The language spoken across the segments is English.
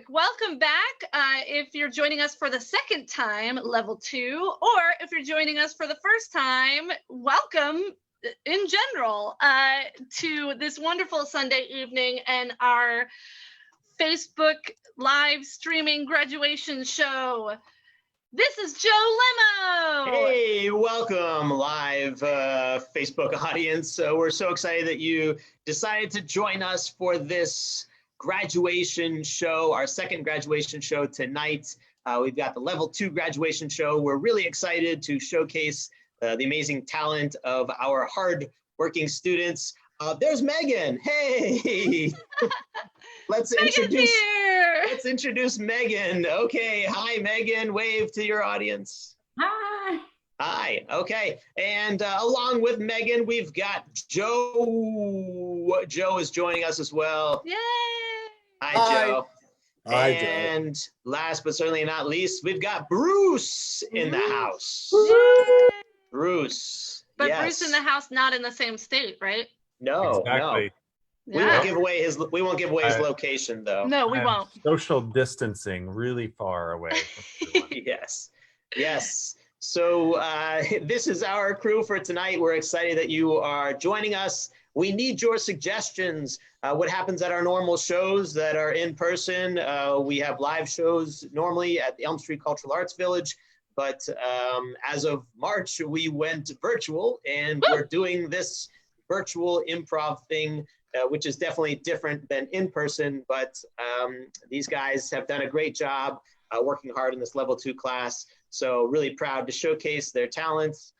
Welcome back. If you're joining us for the second time, level 2, or if you're joining us for the first time, welcome in general to this wonderful Sunday evening and our Facebook live streaming graduation show. This is Joe Lemo. Hey, welcome live Facebook audience. We're so excited that you decided to join us for this graduation show, our second graduation show tonight. We've got the level 2 graduation show. We're really excited to showcase the amazing talent of our hard-working students. There's Megan. Hey. Let's introduce Megan. Okay, hi Megan. Wave to your audience. Hi. Hi. Okay, and along with Megan, we've got Joe. Joe is joining us as well. Yay! Hi, Joe. Hi, and Joe. last but certainly not least, we've got Bruce in the house. Yay! Bruce. But yes. Bruce in the house, not in the same state, right? No, Exactly. no. We won't give away his location though. No, we won't. Social distancing really far away. Yes. So this is our crew for tonight. We're excited that you are joining us. We need your suggestions. What happens at our normal shows that are in person? We have live shows normally at the Elm Street Cultural Arts Village, but as of March, we went virtual, and we're doing this virtual improv thing, which is definitely different than in person, but these guys have done a great job working hard in this level 2 class. So really proud to showcase their talents.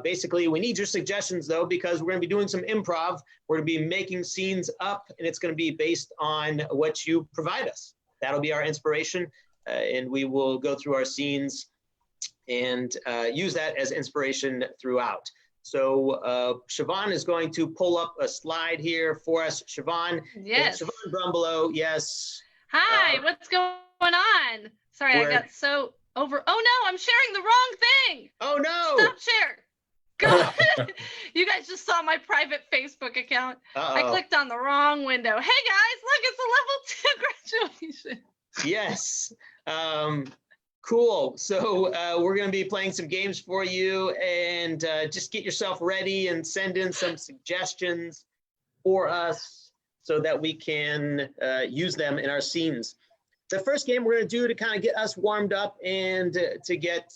Basically, we need your suggestions though, because we're gonna be doing some improv. We're gonna be making scenes up, and it's gonna be based on what you provide us. That'll be our inspiration, and we will go through our scenes and use that as inspiration throughout. So Siobhan is going to pull up a slide here for us. Siobhan. Yes. Siobhan Brumbelow, yes. Hi, what's going on? Sorry, I got so over. Oh no, I'm sharing the wrong thing. Oh no. Stop share. Go. You guys just saw my private Facebook account. I clicked on the wrong window. Hey guys, look, it's a level 2 graduation. Yes. Cool. So we're going to be playing some games for you, and just get yourself ready and send in some suggestions for us so that we can use them in our scenes. The first game we're going to do to kind of get us warmed up and to get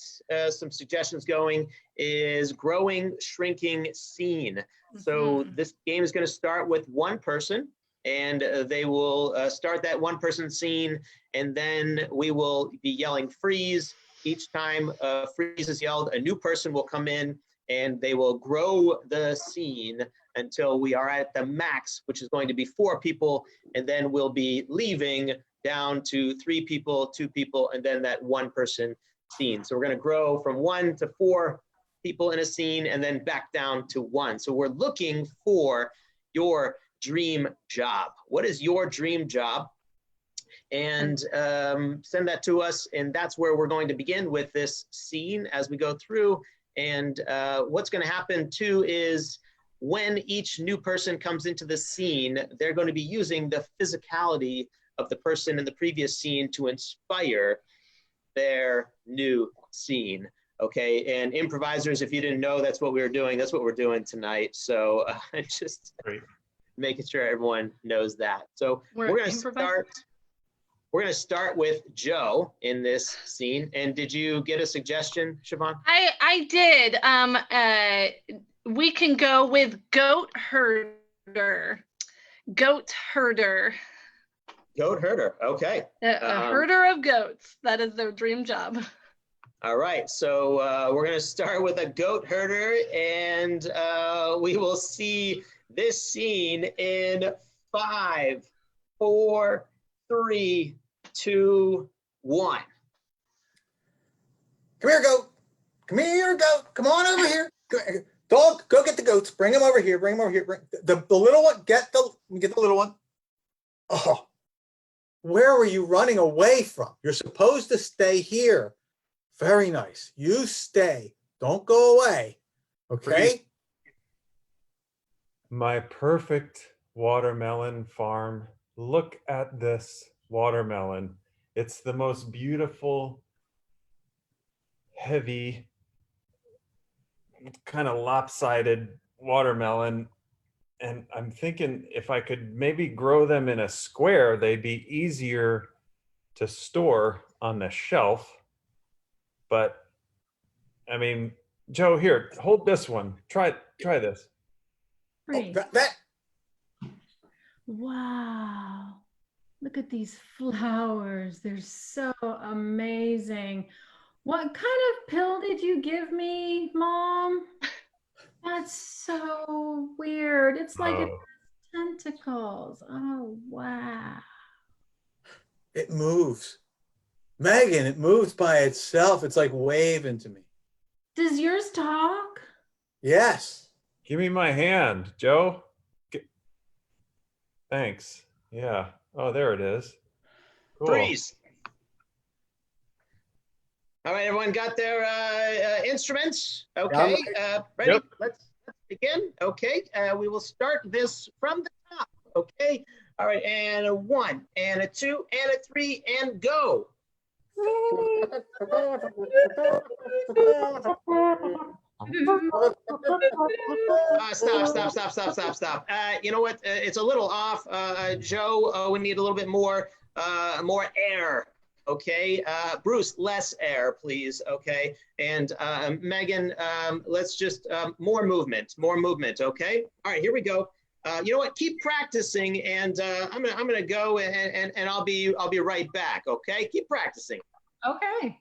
some suggestions going is growing, shrinking scene. So this game is going to start with one person, and they will start that one person scene, and then we will be yelling freeze. Each time freeze is yelled, a new person will come in, and they will grow the scene until we are at the max, which is going to be 4 people, and then we'll be leaving down to 3 people, 2 people, and then that one person scene. So we're gonna grow from 1 to 4 people in a scene, and then back down to 1. So we're looking for your dream job. What is your dream job? And send that to us, and that's where we're going to begin with this scene as we go through. And what's going to happen too is when each new person comes into the scene, they're going to be using the physicality of the person in the previous scene to inspire their new scene. Okay, and improvisers, if you didn't know, that's what we were doing. That's what we're doing tonight. So just making sure everyone knows that. So we're going to start with Joe in this scene. And did you get a suggestion, Siobhan? I did. We can go with goat herder. Goat herder. Goat herder. Okay. A herder of goats. That is their dream job. All right. So we're going to start with a goat herder, and we will see this scene in 5, 4, 3, 2, 1. Come here, goat. Come here, goat. Come on over here. Dog, go get the goats. Bring them over here. Bring them over here. Bring the little one. Get the little one. Oh, where were you running away from? You're supposed to stay here. Very nice. You stay. Don't go away. Okay? My perfect watermelon farm. Look at this watermelon. It's the most beautiful, heavy, kind of lopsided watermelon. And I'm thinking if I could maybe grow them in a square, they'd be easier to store on the shelf. But I mean, Joe, here, hold this one. Try this. Oh, that. Wow. Look at these flowers. They're so amazing. What kind of pill did you give me, Mom? That's so weird. It's like it has tentacles. Oh, wow. It moves. Megan, it moves by itself. It's like waving to me. Does yours talk? Yes. Give me my hand, Joe. Thanks. Yeah. Oh, there it is. Cool. Breeze. All right, everyone got their instruments? Okay, ready? Yep. Let's begin. Okay, we will start this from the top. Okay, all right, and a 1, and a 2, and a 3, and go. Stop. You know what? It's a little off. Joe, we need a little bit more air. Okay. Bruce, less air, please. Okay. And Megan, let's just more movement. Okay. All right, here we go. You know what? Keep practicing, and I'm gonna go and I'll be right back. Okay. Keep practicing. Okay.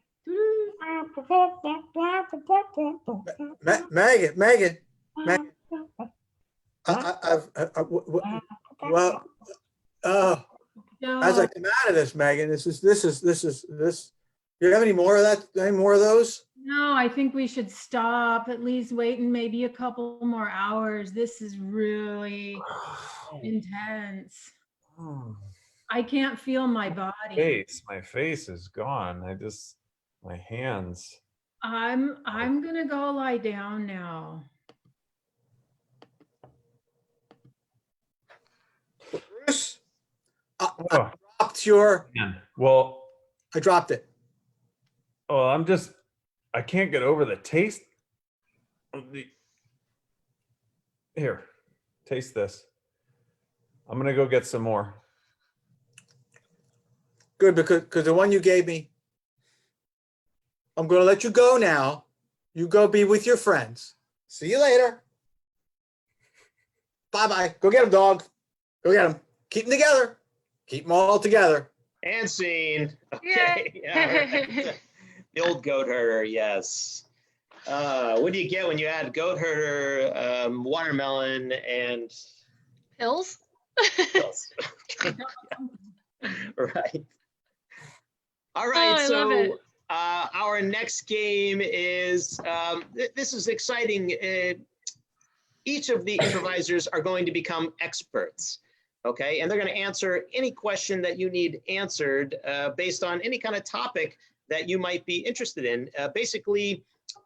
Megan. As I come out of this, Megan, this is. You have any more of that? Any more of those? No, I think we should stop, at least waiting maybe a couple more hours. This is really intense. I can't feel my body. My face is gone. My hands. I'm gonna go lie down now. Bruce, I dropped your. Well, I dropped it. Oh, I can't get over the taste of the. Here, taste this. I'm gonna go get some more. Good, because the one you gave me, I'm going to let you go now. You go be with your friends. See you later. Bye-bye. Go get them, dog. Go get them. Keep them together. Keep them all together. And scene. Okay. Right. The old goat herder, yes. What do you get when you add goat herder, watermelon, and Pills? pills? Right. All right, I love it. Our next game is, this is exciting. Each of the improvisers are going to become experts, okay? And they're going to answer any question that you need answered based on any kind of topic that you might be interested in. Basically,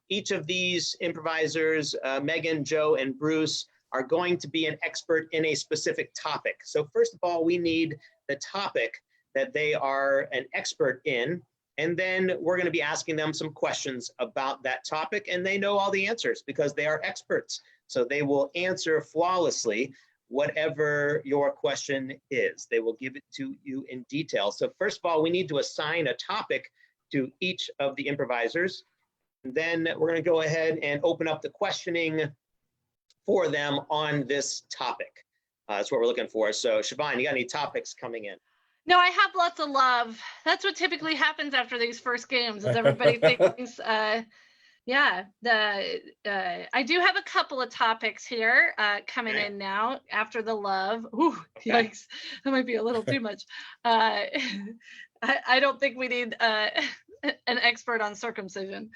each of these improvisers, Megan, Joe, and Bruce, are going to be an expert in a specific topic. So first of all, we need the topic that they are an expert in, and then we're going to be asking them some questions about that topic, and they know all the answers because they are experts. So they will answer flawlessly whatever your question is. They will give it to you in detail. So first of all, we need to assign a topic to each of the improvisers. And then we're going to go ahead and open up the questioning for them on this topic. That's what we're looking for. So Siobhan, you got any topics coming in? No, I have lots of love. That's what typically happens after these first games, is everybody thinks, I do have a couple of topics here coming in now after the love. Ooh, yikes, that might be a little too much. I don't think we need an expert on circumcision.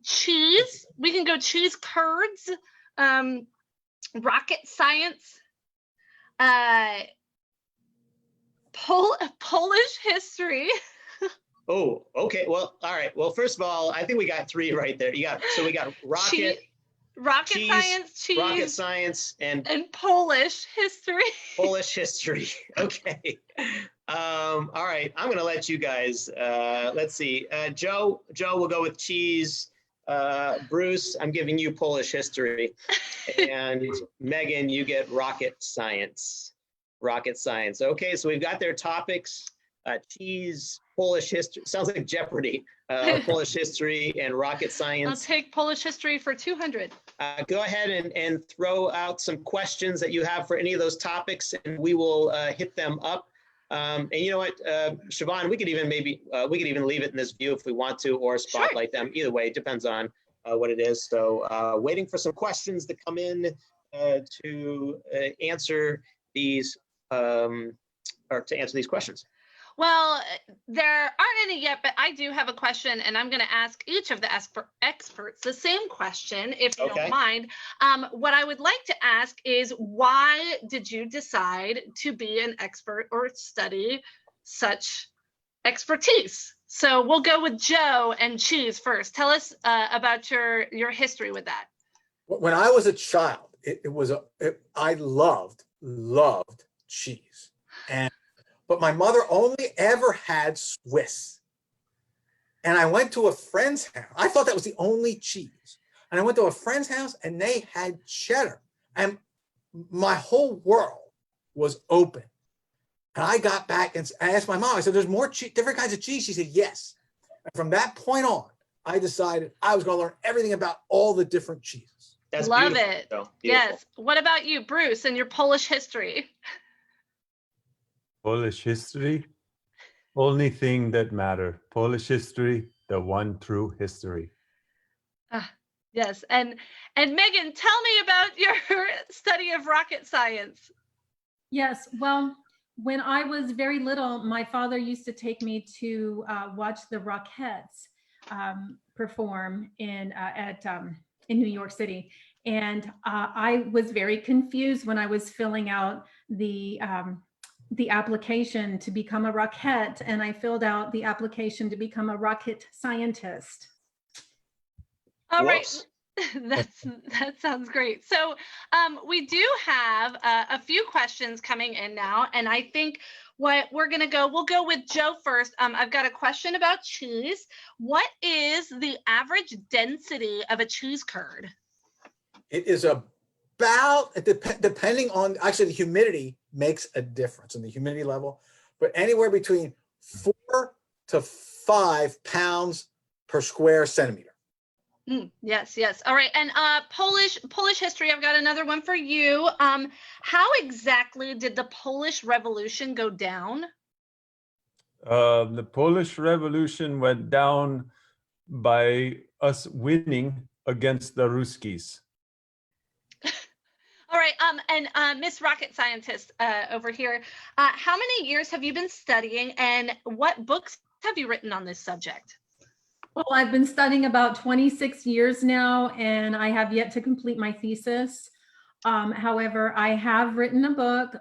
Cheese, we can go cheese curds, rocket science, Polish history. Oh, okay. Well, all right. Well, first of all, I think we got 3 right there. We got rocket science, and Polish history. Polish history. Okay. All right, I'm gonna let you guys, let's see. Joe, we'll go with cheese. Bruce, I'm giving you Polish history. And Megan, you get rocket science. Rocket science. Okay, so we've got their topics. Cheese, Polish history. Sounds like Jeopardy. Polish history and rocket I'll science. take Polish history for 200. Go ahead and throw out some questions that you have for any of those topics, and we will hit them up. And you know what, Siobhan, we could even leave it in this view if we want to, or spotlight them. Either way, it depends on what it is. So waiting for some questions to come in to answer these questions. Well, there aren't any yet, but I do have a question, and I'm going to ask each of the experts the same question, if you don't mind. What I would like to ask is, why did you decide to be an expert or study such expertise? So we'll go with Joe and cheese first. Tell us about your history with that. When I was a child, I loved cheese, but my mother only ever had Swiss. And I went to a friend's house. I thought that was the only cheese. And I went to a friend's house and they had cheddar. And my whole world was open. And I got back and I asked my mom, I said, there's more different kinds of cheese? She said, yes. And from that point on, I decided I was going to learn everything about all the different cheeses. That's Love beautiful. it. So, yes. What about you, Bruce, and your Polish history? Polish history, only thing that matter. Polish history, the one true history. Yes, and Megan, tell me about your study of rocket science. Yes, well, when I was very little, my father used to take me to watch the Rockettes perform in New York City. And I was very confused when I was filling out the application to become a Rockette, and I filled out the application to become a rocket scientist. All right, that sounds great. So we do have a few questions coming in now, and I think what we'll go with Joe first. I've got a question about cheese. What is the average density of a cheese curd? It is about, depending on, actually the humidity makes a difference in the humidity level, but anywhere between 4 to 5 pounds per square centimeter. Yes. All right. And Polish history, I've got another one for you. How exactly did the Polish Revolution go down? The Polish Revolution went down by us winning against the Ruskies. All right. And Miss Rocket Scientist over here, how many years have you been studying, and what books have you written on this subject? Well, I've been studying about 26 years now, and I have yet to complete my thesis. However, I have written a book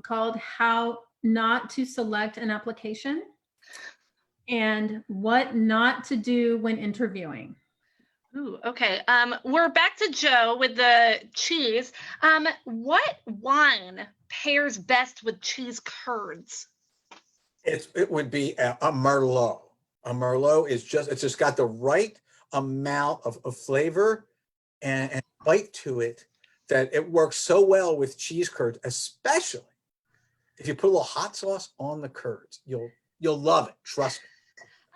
called How Not to Select an Application and What Not to Do When Interviewing. Ooh, okay. We're back to Joe with the cheese. What wine pairs best with cheese curds? It would be a Merlot. A Merlot is it's just got the right amount of flavor and bite to it that it works so well with cheese curds, especially if you put a little hot sauce on the curds. You'll love it, trust me.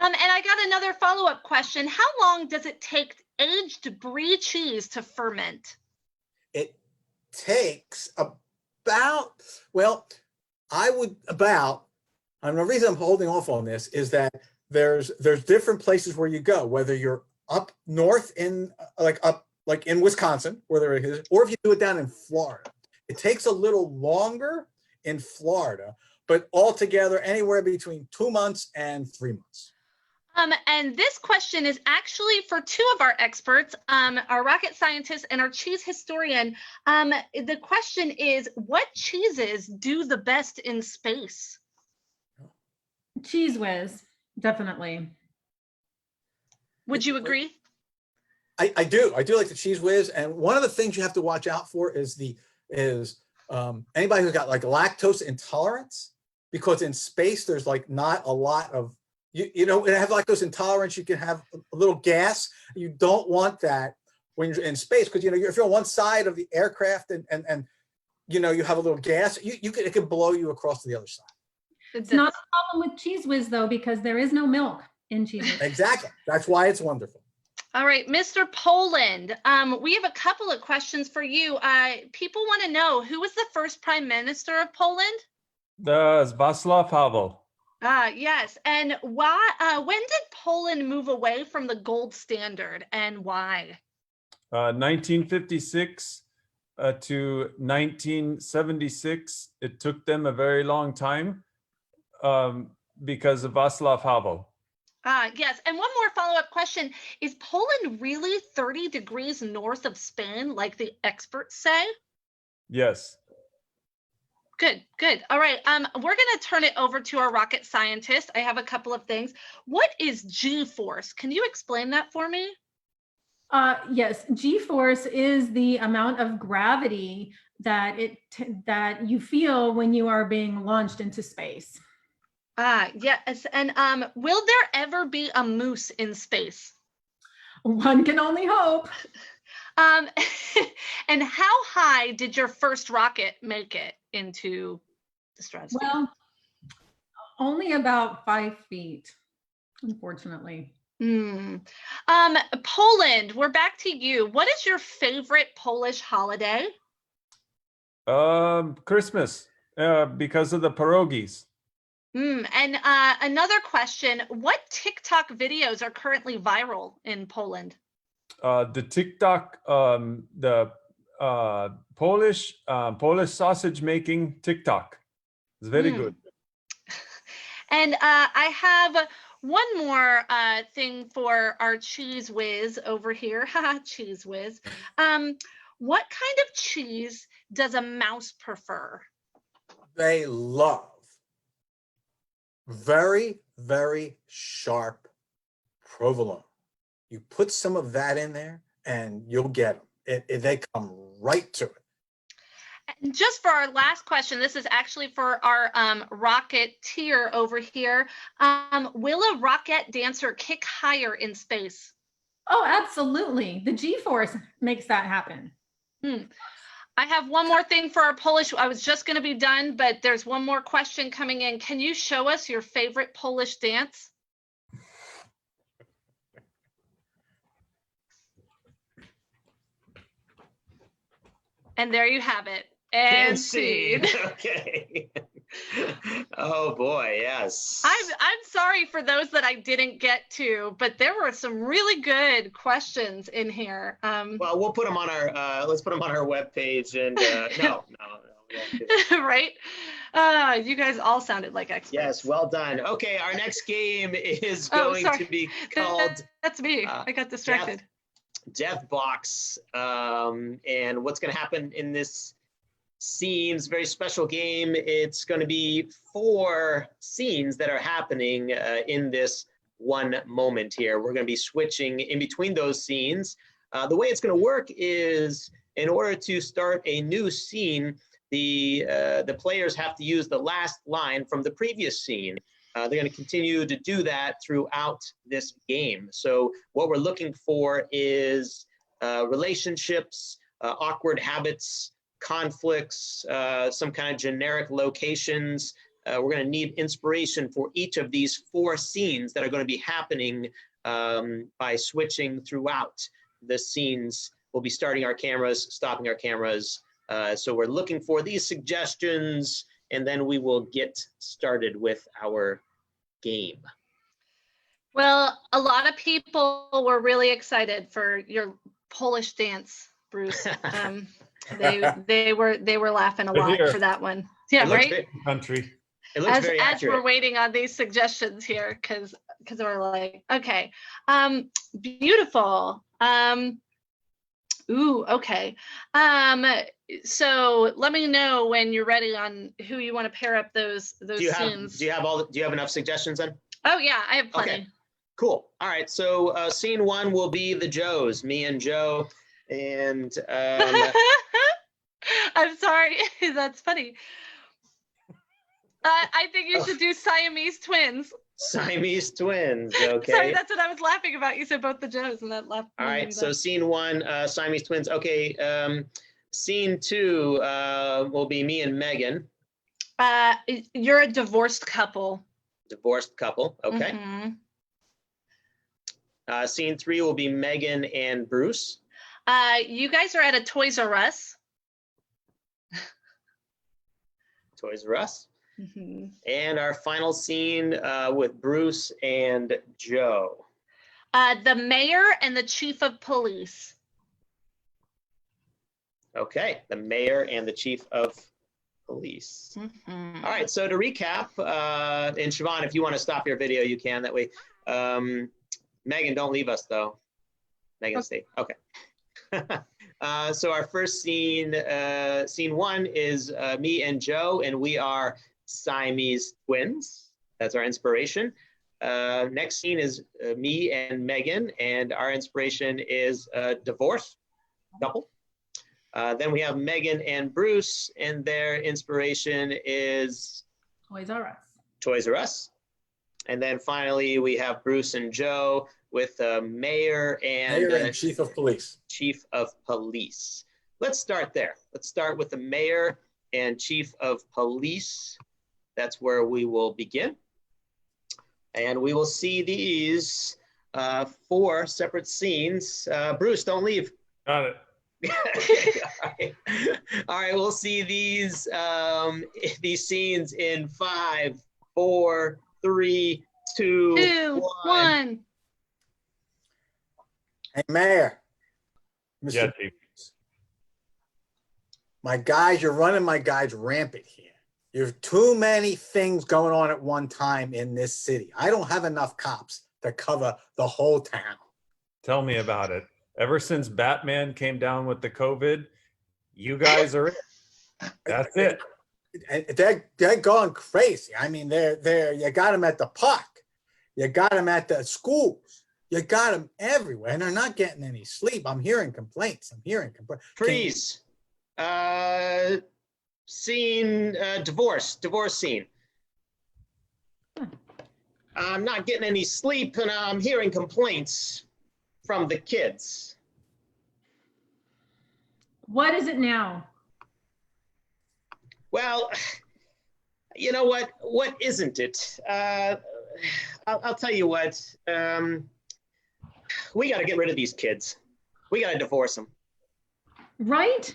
And I got another follow-up question. How long does it take aged Brie cheese to ferment? It takes about, and the reason I'm holding off on this is that there's different places where you go, whether you're up north in in Wisconsin, where there is, or if you do it down in Florida. It takes a little longer in Florida, but altogether anywhere between 2 months and 3 months. And this question is actually for two of our experts, our rocket scientist and our cheese historian. The question is, what cheeses do the best in space? Cheese Whiz, definitely. Would you agree? I do like the Cheese Whiz, and one of the things you have to watch out for is anybody who's got like lactose intolerance. because in space there's like not a lot of you know, it have like those intolerance. You can have a little gas. You don't want that when you're in space, because you know, if you're on one side of the aircraft and you know, you have a little gas, it could blow you across to the other side. It's not a problem with Cheese Whiz though, because there is no milk in Cheese Whiz. Exactly. That's why it's wonderful. All right, Mr. Poland, we have a couple of questions for you. People want to know, who was the first prime minister of Poland? Václav Havel. Yes, and why? When did Poland move away from the gold standard, and why? 1956 to 1976. It took them a very long time because of Václav Havel. Yes, and one more follow-up question. Is Poland really 30 degrees north of Spain, like the experts say? Yes. Good, good. All right, we're going to turn it over to our rocket scientist. I have a couple of things. What is G-force? Can you explain that for me? Yes, G-force is the amount of gravity that you feel when you are being launched into space. Yes, and will there ever be a moose in space? One can only hope. And how high did your first rocket make it into the stratosphere? Well, only about 5 feet, unfortunately. Poland, we're back to you. What is your favorite Polish holiday? Christmas, because of the pierogies. And another question, what TikTok videos are currently viral in Poland? The TikTok, the Polish sausage making TikTok. It's very good. And I have one more thing for our Cheese Whiz over here. Haha, Cheese Whiz. What kind of cheese does a mouse prefer? They love very, very sharp provolone. You put some of that in there and you'll get them. They come right to it. And just for our last question, this is actually for our rocketeer over here. Will a rocket dancer kick higher in space? Oh, absolutely. The G-force makes that happen. I have one more thing for our Polish. I was just going to be done, but there's one more question coming in. Can you show us your favorite Polish dance? And there you have it. And scene. Okay. Oh boy, yes. I'm sorry for those that I didn't get to, but there were some really good questions in here. Well, we'll put them on our let's put them on our webpage, and no. Right? You guys all sounded like experts. Yes, well done. Okay, our next game is going to be called That's me. I got distracted. Death Box. And what's going to happen in this scene is a very special game. It's going to be 4 scenes that are happening in this one moment here. We're going to be switching in between those scenes. The way it's going to work is, in order to start a new scene, the players have to use the last line from the previous scene. They're going to continue to do that throughout this game. So what we're looking for is relationships, awkward habits, conflicts, some kind of generic locations. We're going to need inspiration for each of these 4 scenes that are going to be happening by switching throughout the scenes. We'll be starting our cameras, stopping our cameras. So we're looking for these suggestions, and then we will get started with our game. Well, a lot of people were really excited for your Polish dance, Bruce. They were laughing a lot for that one. Yeah, right? Country. It looks very as accurate. we're waiting on these suggestions here, because we're like, okay, beautiful. Ooh, okay. So let me know when you're ready on who you want to pair up those scenes. Do you have enough suggestions then? Oh yeah, I have plenty. Okay, cool. All right, so scene 1 will be the Joes, me and Joe, and I'm sorry, that's funny. I think you should do Siamese twins. Siamese twins. Okay. Sorry, that's what I was laughing about. You said both the Joes, and that laughed. All right. So scene 1, Siamese twins. Okay. Scene 2 will be me and Megan. You're a divorced couple. Divorced couple. Okay. Mhm. Scene 3 will be Megan and Bruce. You guys are at a Toys R Us. Toys R Us. Mhm. And our final scene with Bruce and Joe. The mayor and the chief of police. Okay, the mayor and the chief of police. Mhm. All right, so to recap, and Siobhan, if you want to stop your video, you can. That way, Megan, don't leave us though. Megan, stay. Okay. So our first scene, scene 1 is me and Joe, and we are Siamese twins. That's our inspiration. Next scene is me and Megan, and our inspiration is a divorce couple. Then we have Megan and Bruce, and their inspiration is Toys R Us. Toys R Us. And then finally, we have Bruce and Joe with mayor and chief of police. Chief of police. Let's start there. Let's start with the mayor and chief of police. That's where we will begin. And we will see these 4 separate scenes. Bruce, don't leave. Got it. All right. All right, we'll see these scenes in 5, 4, 3, 2, 2, 1. Hey, Mayor. Mr. Yeah, Chief. My guys, you're running my guys rampant here. You have too many things going on at one time in this city. I don't have enough cops to cover the whole town. Tell me about it. Ever since Batman came down with the COVID, you guys are it. That's it. And they're going crazy. I mean, they're you got them at the park, you got them at the schools, you got them everywhere, and they're not getting any sleep. I'm hearing complaints. Freeze. Scene divorce scene. I'm not getting any sleep, and I'm hearing complaints from the kids. What is it now? Well, you know what? What isn't it? I'll tell you what. We got to get rid of these kids. We got to divorce them. Right?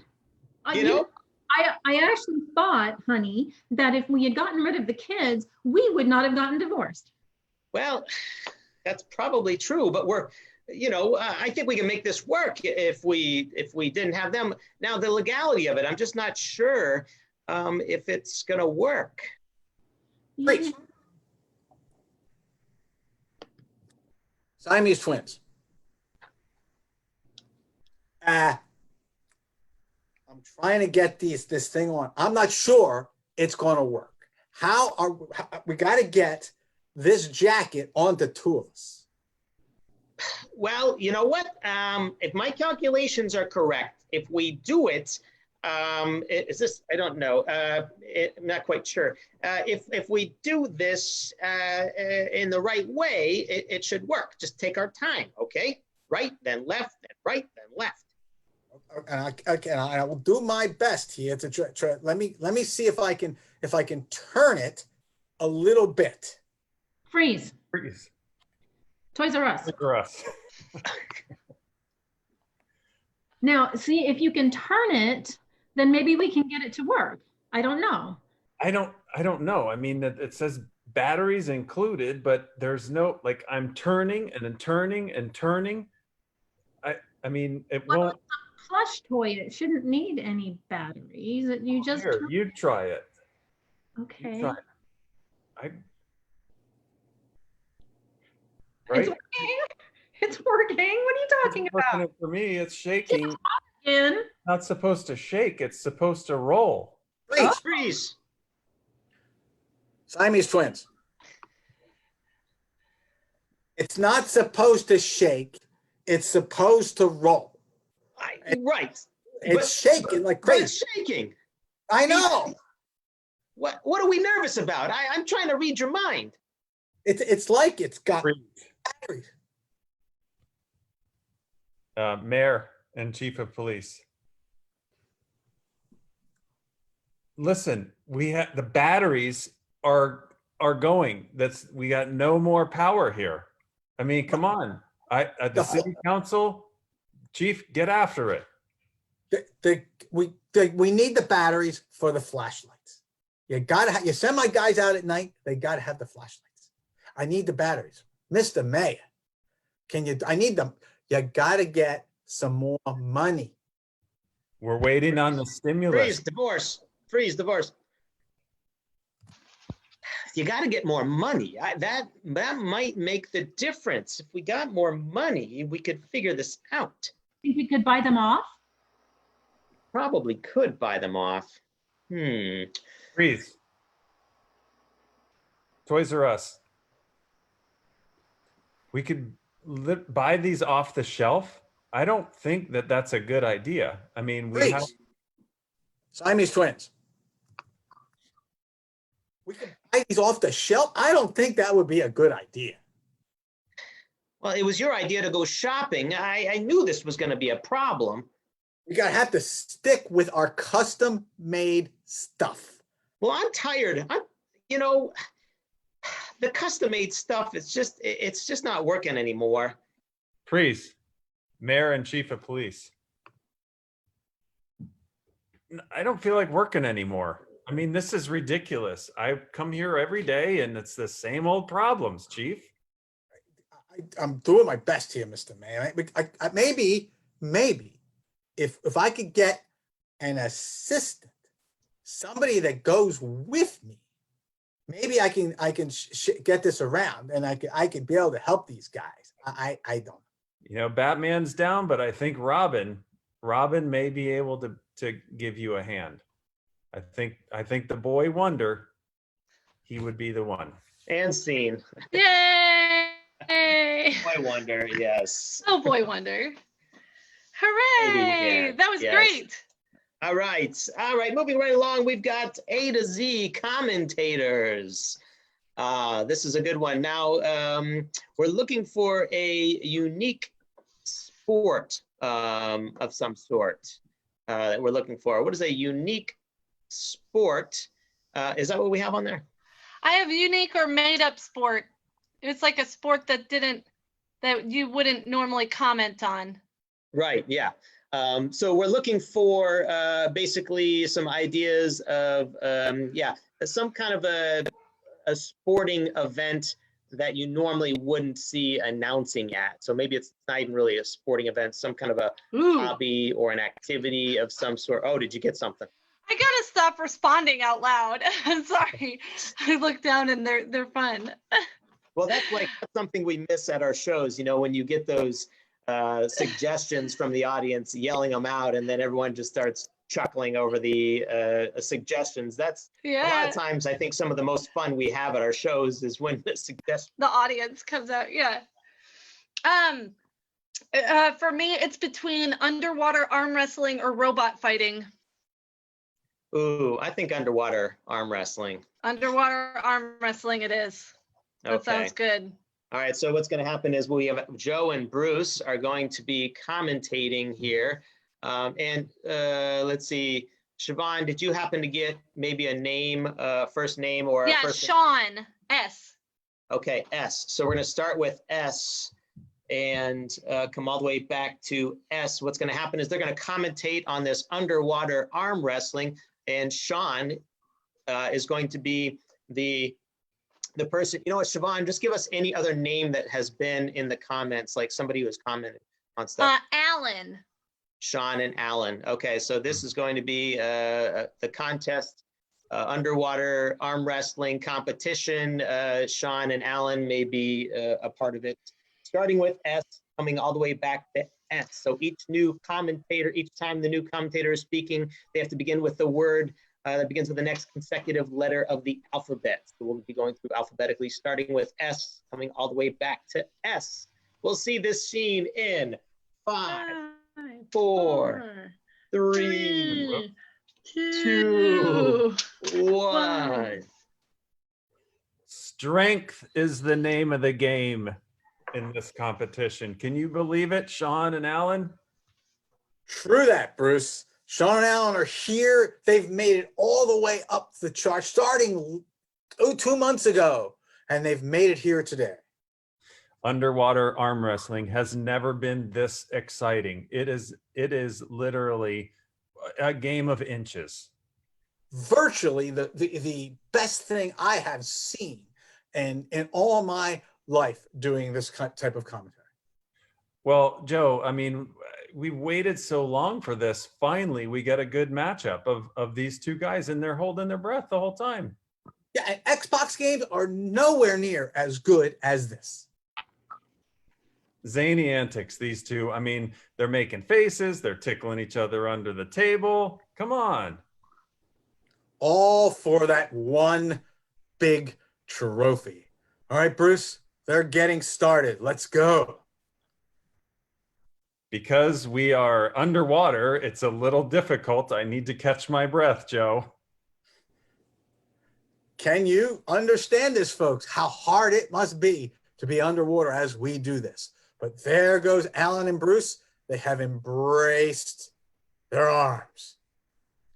You know? I actually thought, honey, that if we had gotten rid of the kids, we would not have gotten divorced. Well, that's probably true, but I think we can make this work if we didn't have them. Now, the legality of it, I'm just not sure if it's going to work. Great. Siamese twins. I'm trying to get this thing on. I'm not sure it's going to work. We got to get this jacket onto 2 of us. Well, you know what? If my calculations are correct, if we do it, is this? I don't know. I'm not quite sure. If we do this in the right way, it should work. Just take our time, okay? Right, then left, then right, then left. And I will do my best here to try. Let me see if I can turn it a little bit. Freeze. Freeze. Toys R Us. Toys R Us. Now, see, if you can turn it, then maybe we can get it to work. I don't know. I don't know. I mean, it says batteries included, but there's no, like, I'm turning and then turning and turning. I mean, it won't. Plush toy, it shouldn't need any batteries. You just Here, you try it. Okay. You try it. It's Right? working. It's working. What are you talking It's working about? for me, it's shaking. In. Not supposed to shake. It's supposed to roll. Freeze. Freeze. Siamese twins. It's not supposed to shake. It's supposed to roll. Right. It's shaking like But crazy. it's shaking. I know. What are we nervous about? I'm trying to read your mind. It's like it's got Freeze. batteries. Mayor and Chief of Police. Listen, we have the batteries are going. We got no more power here. I mean, come on. The city council, chief, get after it. We need the batteries for the flashlights. You send my guys out at night, they gotta have the flashlights. I need the batteries. Mr. Mayor, I need them. You gotta get some more money. We're waiting on the stimulus. Freeze, divorce. You got to get more money. That might make the difference. If we got more money, we could figure this out. Think we could buy them off? Probably could buy them off. Freeze. Toys R Us. We could buy these off the shelf. I don't think that that's a good idea. I mean, we have Siamese twins. We can buy these off the shelf. I don't think that would be a good idea. Well, it was your idea to go shopping. I knew this was going to be a problem. We gotta have to stick with our custom-made stuff. Well, I'm tired. The custom-made stuff, it's just not working anymore. Freeze. Mayor and Chief of Police. I don't feel like working anymore. I mean, this is ridiculous. I come here every day and it's the same old problems, Chief. I'm doing my best here, Mr. Mayor. Maybe if I could get an assistant, somebody that goes with me, maybe I can get this around, and I could be able to help these guys. I don't. Batman's down, but I think Robin may be able to give you a hand. I think the boy wonder, he would be the one. And scene. Yay! Boy wonder, yes. Oh, boy wonder. Hooray! Yeah, That was great. All right. Moving right along, we've got A to Z commentators. This is a good one. Now, we're looking for a unique sport of some sort that we're looking for. What is a unique sport? Is that what we have on there? I have unique or made up sport. It's like a sport that you wouldn't normally comment on. Right, yeah. So we're looking for basically some ideas of, some kind of a sporting event that you normally wouldn't see announcing at. So maybe it's not even really a sporting event, some kind of a hobby or an activity of some sort. Oh, did you get something? I gotta stop responding out loud. I'm sorry. I look down and they're fun. Well, that's something we miss at our shows, when you get those suggestions from the audience, yelling them out, and then everyone just starts chuckling over the suggestions. That's a lot of times I think some of the most fun we have at our shows is when the audience comes out. For me, it's between underwater arm wrestling or robot fighting. Ooh, I think underwater arm wrestling. Underwater arm wrestling it is. That sounds good. All right, so what's going to happen is we have Joe and Bruce are going to be commentating here. Let's see, Siobhan, did you happen to get maybe a name, first name or a first Sean, S. Okay, S. So we're going to start with S and come all the way back to S. What's going to happen is they're going to commentate on this underwater arm wrestling, and Sean is going to be the person. You know what, Siobhan, just give us any other name that has been in the comments, like somebody who has commented on stuff. Alan. Sean and Alan. Okay, so this is going to be the contest, underwater arm wrestling competition. Sean and Alan may be a part of it, starting with S, coming all the way back to S. So each new commentator, each time the new commentator is speaking, they have to begin with the word that begins with the next consecutive letter of the alphabet. So we'll be going through alphabetically, starting with S, coming all the way back to S. We'll see this scene in 5, 4, 3, 2, 1. Strength is the name of the game in this competition. Can you believe it, Sean and Alan? True that, Bruce. Sean and Alan are here. They've made it all the way up the chart, starting 2 months ago, and they've made it here today. Underwater arm wrestling has never been this exciting. It is literally a game of inches. Virtually the best thing I have seen in all my life doing this type of commentary. Well, Joe, I mean, we waited so long for this. Finally, we get a good matchup of these two guys, and they're holding their breath the whole time. Yeah, and Xbox games are nowhere near as good as this. Zany antics, these two. I mean, they're making faces, they're tickling each other under the table. Come on. All for that one big trophy. All right, Bruce, they're getting started. Let's go. Because we are underwater, it's a little difficult. I need to catch my breath, Joe. Can you understand this, folks? How hard it must be to be underwater as we do this. But there goes Alan and Bruce. They have embraced their arms.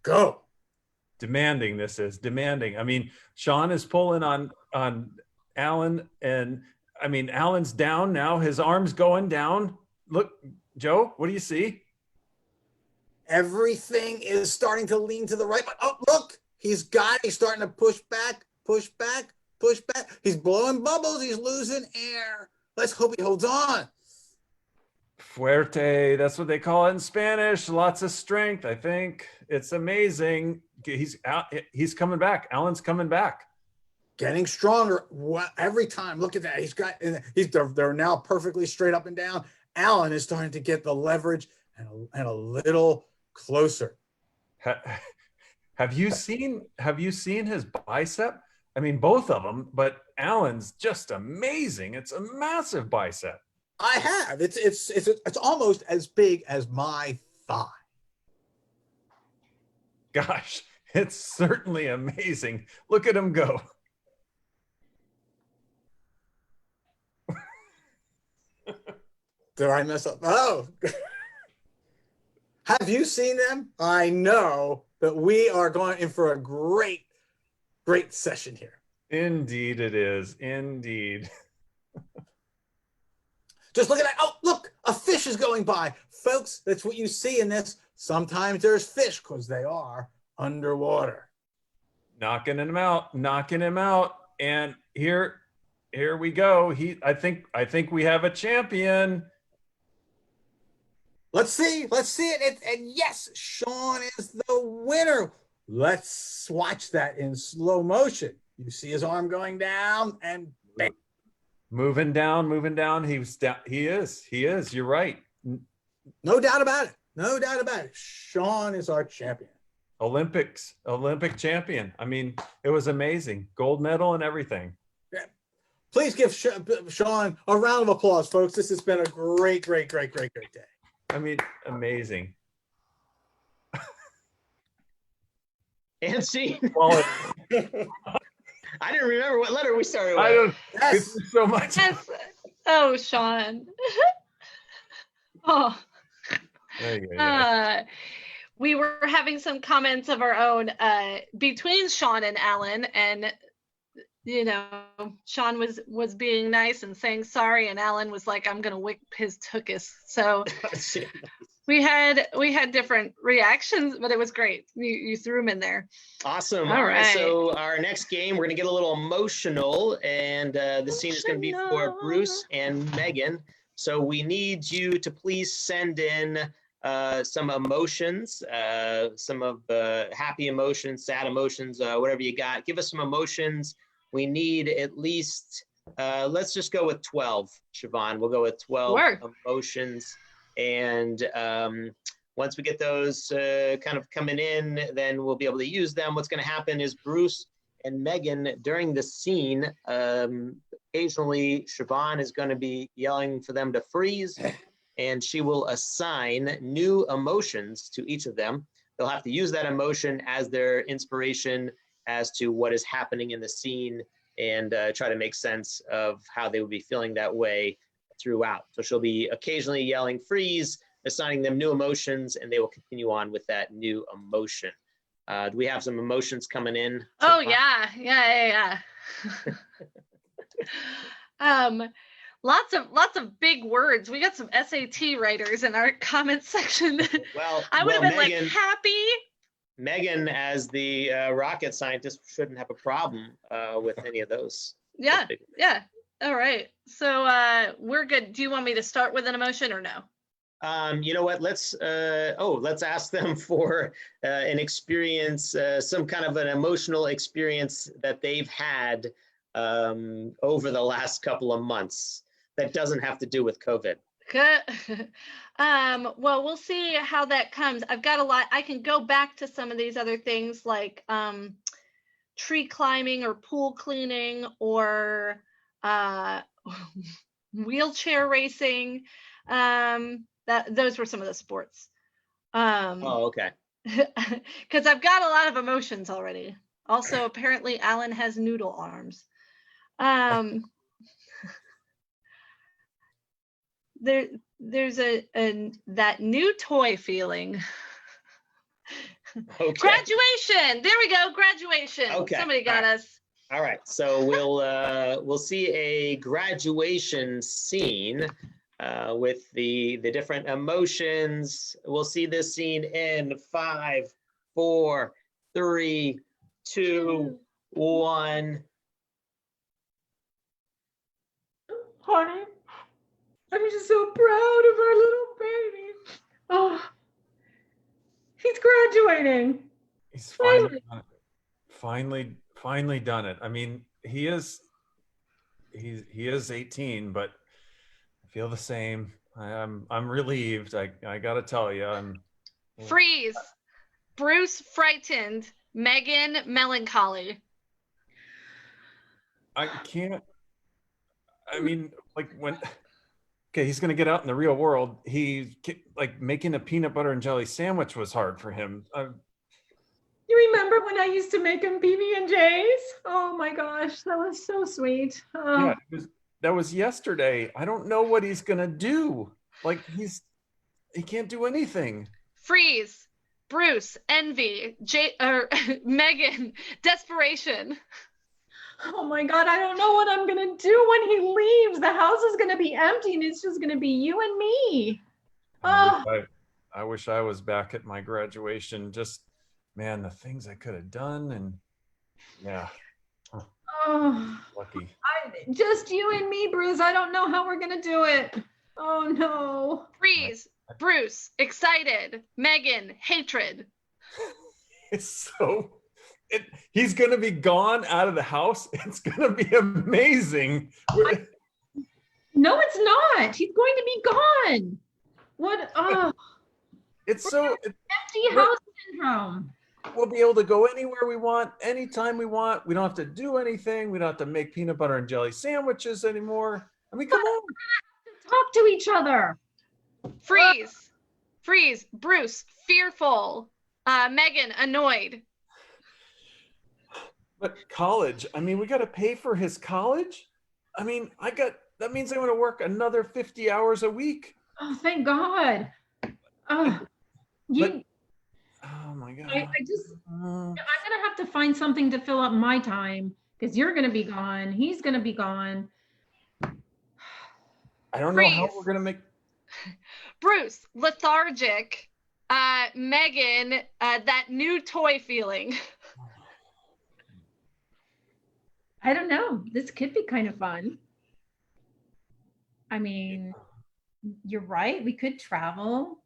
Go. Demanding, this is demanding. I mean, Sean is pulling on Alan, and I mean, Alan's down now. His arm's going down. Look, Joe, what do you see? Everything is starting to lean to the right. But oh, look, he's starting to push back, push back, push back. He's blowing bubbles. He's losing air. Let's hope he holds on. Fuerte, that's what they call it in Spanish. Lots of strength, I think. It's amazing. He's coming back. Alan's coming back. Getting stronger every time. Look at that. They're now perfectly straight up and down. Alan is starting to get the leverage and a little closer. Have you seen his bicep? I mean, both of them, but Alan's just amazing. It's a massive bicep. I have. It's almost as big as my thigh. Gosh, it's certainly amazing. Look at him go. Did I mess up? Oh. Have you seen them? I know that we are going in for a great session here. Indeed it is. Indeed. Just look at that. Oh, look, a fish is going by. Folks, that's what you see in this. Sometimes there's fish because they are underwater. Knocking him out. And here we go. I think we have a champion. Let's see it. And yes, Sean is the winner. Let's watch that in slow motion. You see his arm going down and bang. Moving down. He is. You're right. No doubt about it. Sean is our champion. Olympic champion. I mean, it was amazing. Gold medal and everything. Yeah. Please give Sean a round of applause, folks. This has been a great day. I mean, amazing. And see, I I didn't remember what letter we started with. I don't. Yes. This is so much. Yes. Oh, Sean. Oh. We were having some comments of our own between Sean and Alan, and Sean was being nice and saying sorry, and Alan was like, "I'm gonna whip his tuchus." So we had different reactions, but it was great. You threw him in there. Awesome. All right. So our next game, we're gonna get a little emotional, and the scene is gonna be for Bruce and Megan. So we need you to please send in some emotions, some of the happy emotions, sad emotions, whatever you got. Give us some emotions. We need at least, let's just go with 12, Siobhan. We'll go with 12 emotions. And once we get those kind of coming in, then we'll be able to use them. What's going to happen is Bruce and Megan, during the scene, occasionally Siobhan is going to be yelling for them to freeze, and she will assign new emotions to each of them. they'll have to use that emotion as their inspiration as to what is happening in the scene and try to make sense of how they would be feeling that way throughout. So she'll be occasionally yelling freeze, assigning them new emotions, and they will continue on with that new emotion. Do we have some emotions coming in? Oh yeah. Lots of big words. We got some SAT writers in our comment section. Well, I would have been Megan, like happy. Megan, as the rocket scientist, shouldn't have a problem with any of those. Yeah. All right. So we're good. Do you want me to start with an emotion or no? You know what? Let's ask them for an experience, some kind of an emotional experience that they've had over the last couple of months that doesn't have to do with COVID. Well, we'll see how that comes. I've got a lot. I can go back to some of these other things like tree climbing or pool cleaning or wheelchair racing. Those were some of the sports. Oh, okay. Because I've got a lot of emotions already. Also, apparently, Alan has noodle arms. There's that new toy feeling. Okay. Graduation. There we go. Graduation. Okay. Somebody got us. All right. So we'll see a graduation scene with the different emotions. We'll see this scene in 5, 4, 3, 2, 1. Honey, I'm just so proud of our little baby. Oh, he's graduating. He's finally done it. I mean, he is 18, but I feel the same. I'm relieved. I gotta tell you, Freeze. Bruce frightened. Megan melancholy. I can't. I mean, like okay, he's gonna get out in the real world. Like making a peanut butter and jelly sandwich was hard for him. You remember when I used to make him PB&Js? Oh my gosh, that was so sweet. Oh. Yeah, that was yesterday. I don't know what he's gonna do. Like he can't do anything. Freeze. Bruce envy. Megan desperation. Oh my God, I don't know what I'm gonna do when he leaves. The house is gonna be empty and it's just gonna be you and me. I wish I was back at my graduation. Just, man, the things I could have done, and yeah. Oh, Lucky. Just you and me, Bruce. I don't know how we're gonna do it. Oh no. Freeze. Bruce excited. Megan hatred. It's he's gonna be gone out of the house. It's gonna be amazing. No, it's not. He's going to be gone. What? Oh, it's so empty house syndrome. We'll be able to go anywhere we want, anytime we want. We don't have to do anything. We don't have to make peanut butter and jelly sandwiches anymore. I mean, come on. Talk to each other. Freeze. Freeze. Bruce fearful. Megan annoyed. But college, I mean, we got to pay for his college. I mean, that means I'm going to work another 50 hours a week. Oh, thank God. Oh my God. I'm going to have to find something to fill up my time because you're going to be gone. He's going to be gone. I don't know how we're going to make. Bruce, lethargic. Megan, that new toy feeling. I don't know. This could be kind of fun. I mean, you're right. We could travel.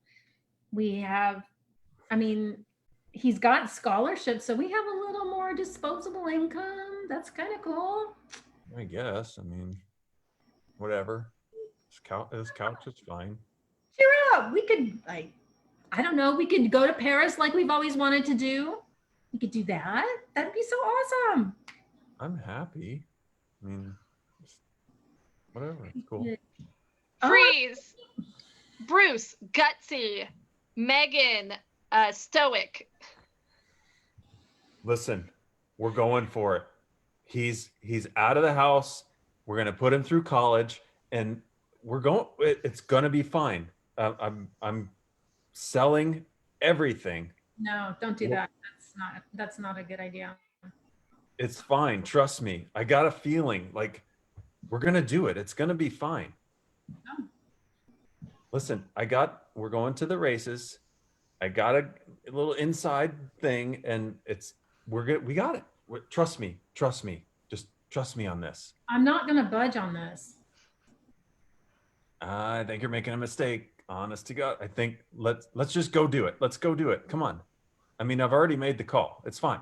He's got scholarships, so we have a little more disposable income. That's kind of cool. I guess. I mean, whatever. His couch is fine. Cheer up. We could, I don't know. We could go to Paris like we've always wanted to do. We could do that. That'd be so awesome. I'm happy. I mean, whatever. It's cool. Freeze. Bruce, gutsy. Megan, Stoic. Listen, we're going for it. He's out of the house. We're gonna put him through college, and it's gonna be fine. I'm selling everything. No, don't do that. That's not a good idea. It's fine. Trust me. I got a feeling like we're gonna do it. It's gonna be fine. No. Listen, we're going to the races. I got a little inside thing, and we got it. Trust me. Just trust me on this. I'm not gonna budge on this. I think you're making a mistake. Honest to God, I think let's just go do it. Let's go do it. Come on. I mean, I've already made the call. It's fine.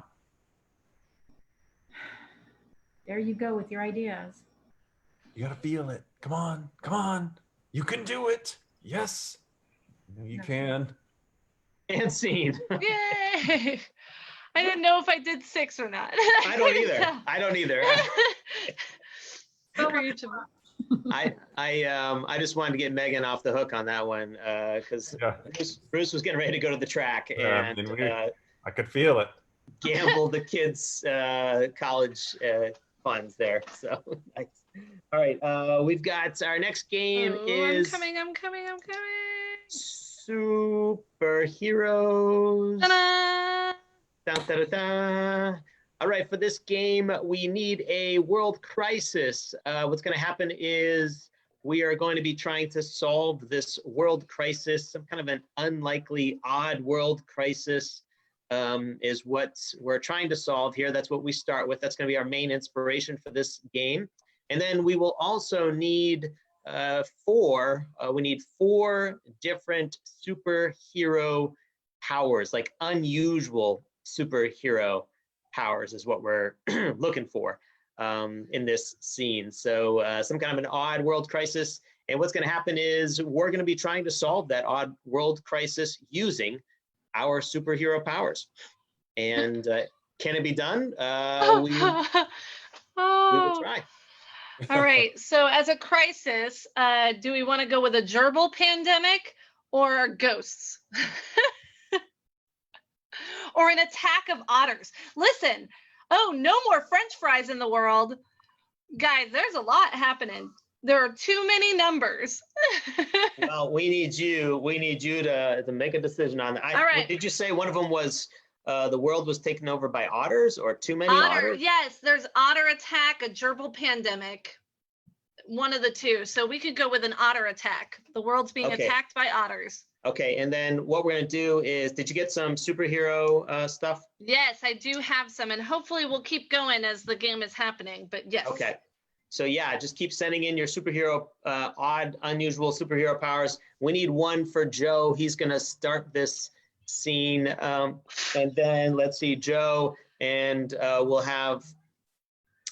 There you go with your ideas. You gotta feel it. Come on. You can do it. Yes, you can. And scene. Yay! I didn't know if I did 6 or not. I don't either. So much. I just wanted to get Megan off the hook on that one because Bruce was getting ready to go to the track and I could feel it. Gambled the kids' college funds there. So nice. All right, we've got our next game is I'm coming. Superheroes. Ta-da! Dun, da, da, da. All right, for this game, we need a world crisis. What's going to happen is we are going to be trying to solve this world crisis, some kind of an unlikely, odd world crisis is what we're trying to solve here. That's what we start with. That's going to be our main inspiration for this game. And then we will also need four different superhero powers, like unusual superhero powers is what we're looking for in this scene. So some kind of an odd world crisis. And what's going to happen is we're going to be trying to solve that odd world crisis using our superhero powers. And can it be done? We will try. All right. So as a crisis, do we want to go with a gerbil pandemic or ghosts? Or an attack of otters? Listen, no more French fries in the world. Guys, there's a lot happening. There are too many numbers. Well, we need you to make a decision on that. All right. Did you say one of them was the world was taken over by otters or too many otters? Yes, there's otter attack, a gerbil pandemic. One of the two. So we could go with an otter attack. The world's being attacked by otters. Okay, and then what we're going to do is, did you get some superhero stuff? Yes, I do have some, and hopefully we'll keep going as the game is happening, but yes. Okay, so yeah, just keep sending in your superhero, odd, unusual superhero powers. We need one for Joe. He's going to start this scene, and then let's see, Joe, and we'll have,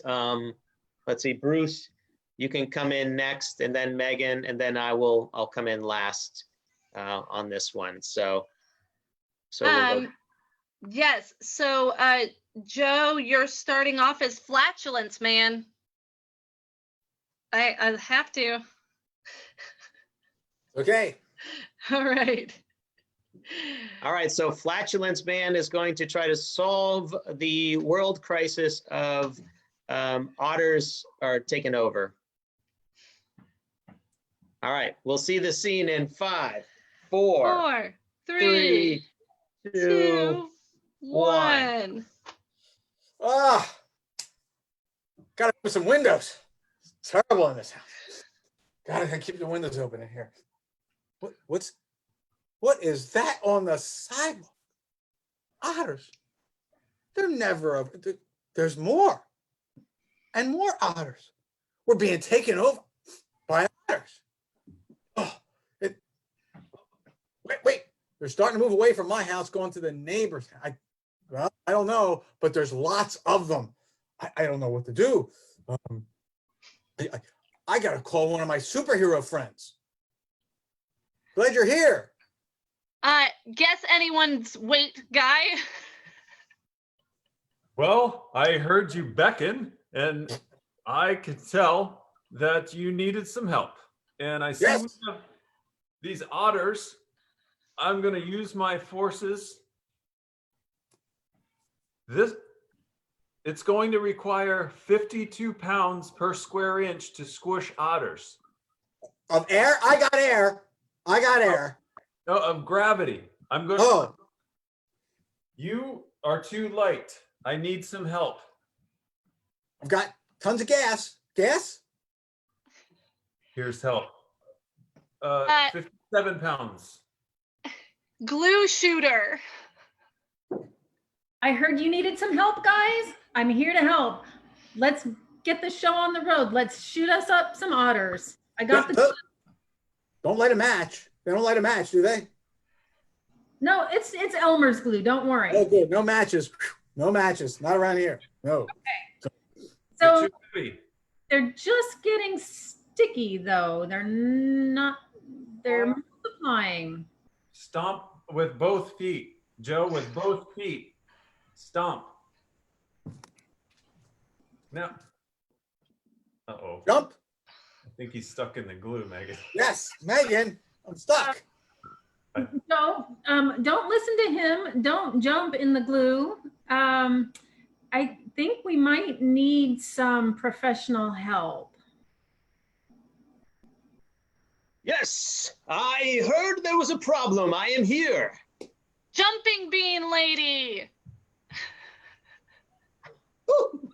let's see, Bruce, you can come in next, and then Megan, and then I'll come in last. On this one, so we'll go. Yes, so Joe, you're starting off as flatulence man. I have to. Okay. All right, So flatulence man is going to try to solve the world crisis of otters are taken over. All right, we'll see the scene in 5, 4, 3, 2, 1. Gotta open some windows. It's terrible in this house. Gotta keep the windows open in here. What is that on the sidewalk? Otters. They're never open. There's more. And more otters. We're being taken over by otters. Wait. They're starting to move away from my house, going to the neighbor's. I don't know, but there's lots of them. I don't know what to do. I got to call one of my superhero friends. Glad you're here. Guess anyone's weight guy. Well, I heard you beckon, and I could tell that you needed some help. And I see we have these otters I'm going to use my forces. It's going to require 52 pounds per square inch to squish otters. Of air? I got air. I got air. No, of gravity. I'm going. Oh, You are too light. I need some help. I've got tons of gas. Gas? Here's help. 57 pounds. Glue shooter. I heard you needed some help, guys. I'm here to help. Let's get the show on the road. Let's shoot us up some otters. I got the. Don't light a match. They don't light a match, do they? No, it's Elmer's glue. Don't worry. Oh, good. No matches. No matches. Not around here. No. So You're too heavy. they're just getting sticky, though. They're not. They're multiplying. Stomp with both feet. Joe, with both feet. Stomp. Now. Uh-oh. Jump. I think he's stuck in the glue, Megan. Yes, Megan. I'm stuck. No, don't listen to him. Don't jump in the glue. I think we might need some professional help. Yes, I heard there was a problem. I am here. Jumping bean lady. Woo.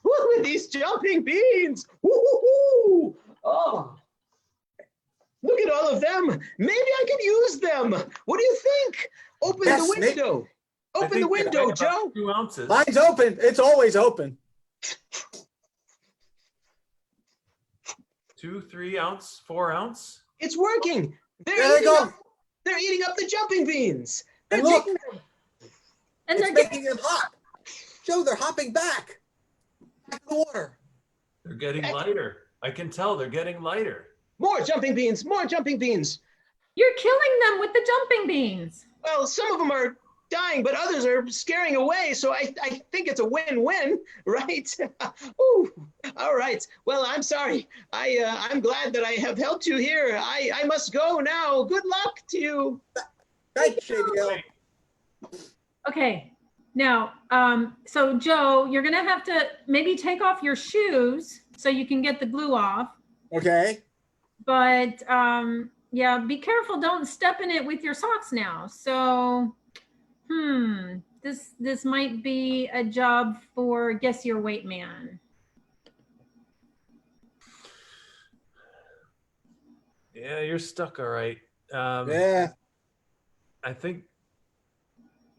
Woo, these jumping beans. Woo-hoo-hoo. Oh, look at all of them. Maybe I could use them. What do you think? Open Yes, the window. Open the window, Joe. 2 ounces. Mine's open. It's always open. 2, 3 ounce, 4 ounce. It's working. There they go. They're eating up the jumping beans. They're And look. taking them. And It's they're making them hop. Joe, they're hopping back. Back to the water. They're getting lighter. I can tell they're getting lighter. More jumping beans. More jumping beans. You're killing them with the jumping beans. Well, some of them are dying, but others are scaring away. So I think it's a win-win, right? Ooh, all right. Well, I'm sorry. I'm glad that I have helped you here. I must go now. Good luck to you. Thank you, JBL. Okay. Now, so Joe, you're gonna have to maybe take off your shoes so you can get the glue off. Okay. But yeah, be careful. Don't step in it with your socks now. So, this might be a job for guess your weight man. Yeah, you're stuck. All right. Yeah. I think,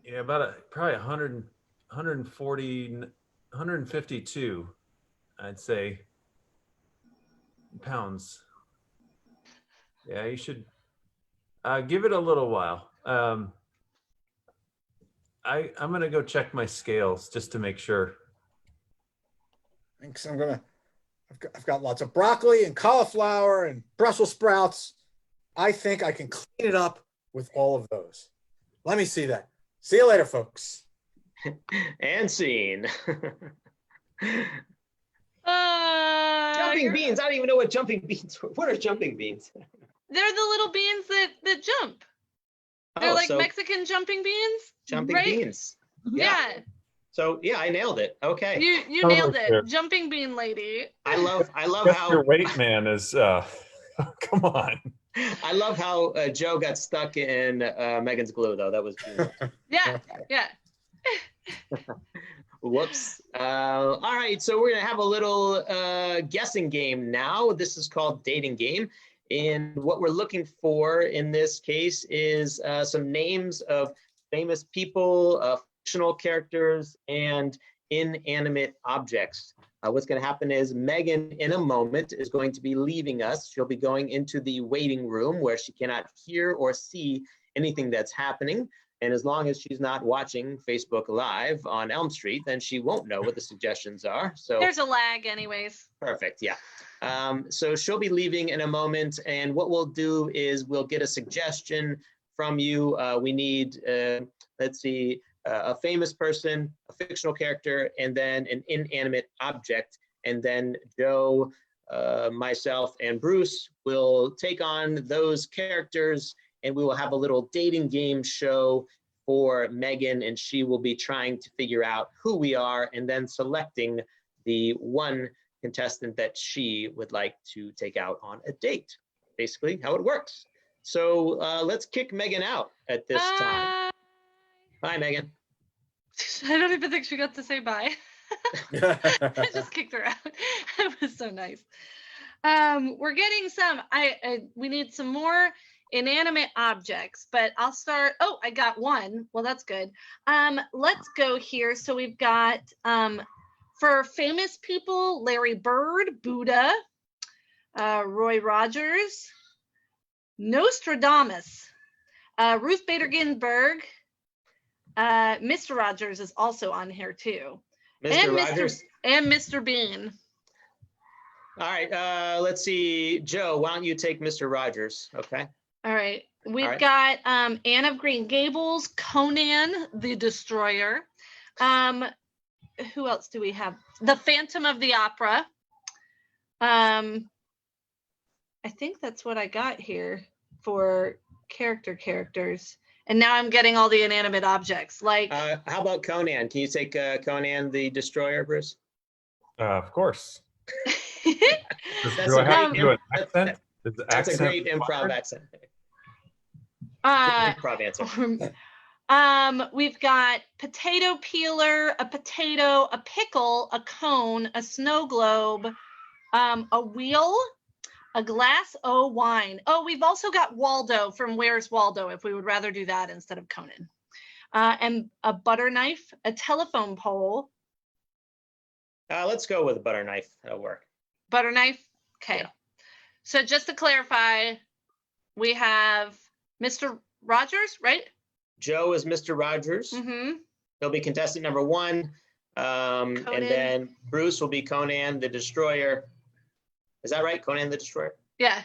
yeah, probably 100, 140, 152, I'd say, pounds. Yeah, you should give it a little while. I'm going to go check my scales just to make sure. Thanks. I've got lots of broccoli and cauliflower and Brussels sprouts. I think I can clean it up with all of those. Let me see that. See you later, folks. And scene. Jumping Jumping beans. I don't even know what jumping beans were. What are jumping beans? They're the little beans that jump. They're like so Mexican jumping beans. jumping right? beans. Yeah. So yeah, I nailed it. Okay. You Oh, nailed sure. it. Jumping bean lady. I love Guess how your weight man is, come on. I love how Joe got stuck in Megan's glue though. That was Yeah. Yeah. whoops. All right, so we're gonna have a little guessing game now. This is called Dating Game. And what we're looking for in this case is some names of famous people, fictional characters, and inanimate objects. What's going to happen is Megan, in a moment, is going to be leaving us. She'll be going into the waiting room where she cannot hear or see anything that's happening. And as long as she's not watching Facebook Live on Elm Street, then she won't know what the suggestions are. So There's a lag anyways. perfect, yeah. So she'll be leaving in a moment, and what we'll do is we'll get a suggestion from you. We need, let's see, a famous person, a fictional character, and then an inanimate object. And then Joe myself and Bruce will take on those characters, and we will have a little dating game show for Megan, and she will be trying to figure out who we are and then selecting the one contestant that she would like to take out on a date. Basically how it works. So let's kick Megan out at this time. Bye, Megan. I don't even think she got to say bye. I just kicked her out. It was so nice. We're getting some, we need some more inanimate objects, but I'll start. Oh, I got one. Well, that's good. Let's go here. So we've got, for famous people, Larry Bird, Buddha, Roy Rogers, Nostradamus, Ruth Bader Ginsburg, Mr. Rogers is also on here too. Mr. Rogers. And Mr. Bean. All right, let's see. Joe, why don't you take Mr. Rogers, okay? All right. We've got Anne of Green Gables, Conan the Destroyer. Who else do we have? The Phantom of the Opera. I think that's what I got here for characters. And now I'm getting all the inanimate objects. Like, how about Conan? Can you take Conan the Destroyer, Bruce? Of course. That's Do a I have to do an great- accent? Is the That's a accent great improv required? accent. Improv answer. We've got potato peeler, a potato, a pickle, a cone, a snow globe, a wheel, a glass of wine. Oh, we've also got Waldo from Where's Waldo, if we would rather do that instead of Conan. And a butter knife, a telephone pole. Let's go with a butter knife. That'll work. Butter knife? Okay. Yeah. So just to clarify, we have Mr. Rogers, right? Joe is Mr. Rogers. Mm-hmm. He'll be contestant number 1. And then Bruce will be Conan the Destroyer. Is that right? Conan the Destroyer? Yeah.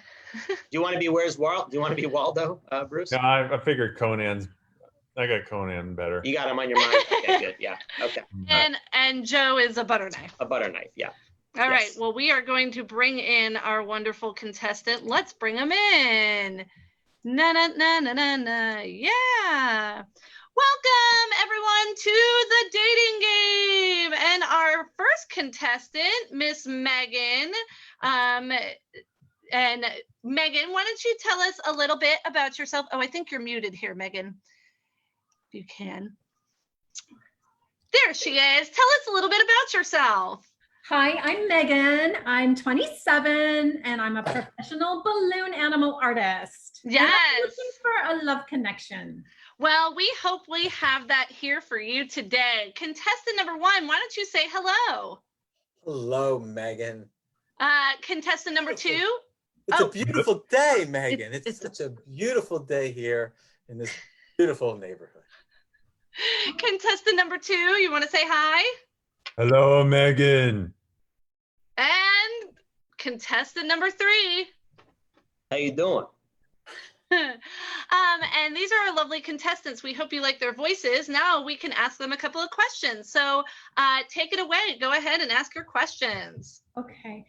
Do you want to be Where's Waldo? Do you want to be Waldo, Bruce? No, I figured I got Conan better. You got him on your mind. Okay, good. Yeah. Okay. And Joe is a butter knife. A butter knife. Yeah. All right. Yes. Well, we are going to bring in our wonderful contestant. Let's bring him in. Na na na na na na. Yeah. Welcome everyone to the dating game. And our first contestant, Miss Megan. And Megan, why don't you tell us a little bit about yourself? Oh, I think you're muted here, Megan. If you can. There she is. Tell us a little bit about yourself. Hi, I'm Megan. I'm 27 and I'm a professional balloon animal artist. Yes. And I'm looking for a love connection. Well, we hope we have that here for you today. Contestant number 1, why don't you say hello? Hello, Megan. Contestant number 2. It's Oh. a beautiful day, Megan. It's It's such a beautiful day here in this beautiful neighborhood. Contestant number 2, you want to say hi? Hello, Megan. And contestant number 3. How you doing? And these are our lovely contestants. We hope you like their voices. Now we can ask them a couple of questions. So take it away. Go ahead and ask your questions. Okay.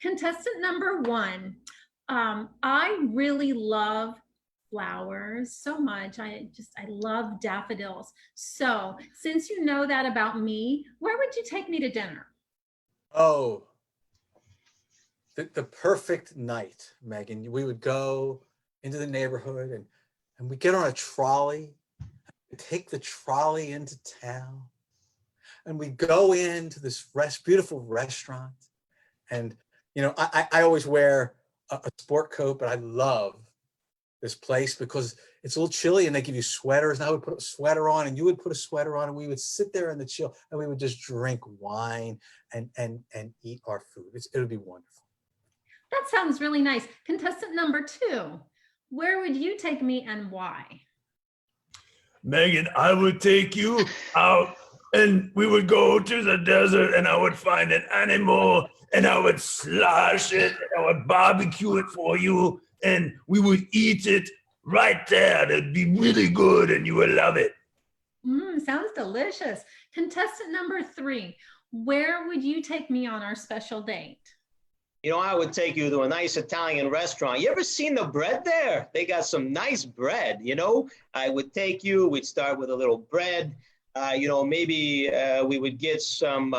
Contestant number 1. I really love flowers so much. I love daffodils. So since you know that about me, where would you take me to dinner? Oh, the perfect night, Megan. We would go into the neighborhood and we get on a trolley, take the trolley into town, and we go into this beautiful restaurant. And, you know, I always wear a sport coat, but I love this place because it's a little chilly and they give you sweaters, and I would put a sweater on and you would put a sweater on, and we would sit there in the chill and we would just drink wine and eat our food. It would be wonderful. That sounds really nice. Contestant number 2, where would you take me and why? Megan, I would take you out and we would go to the desert and I would find an animal and I would slash it and I would barbecue it for you and we would eat it right there. It'd be really good and you would love it. Sounds delicious. Contestant number 3, where would you take me on our special date? I would take you to a nice Italian restaurant. You ever seen the bread there? They got some nice bread, I would take you, we'd start with a little bread. Maybe we would get some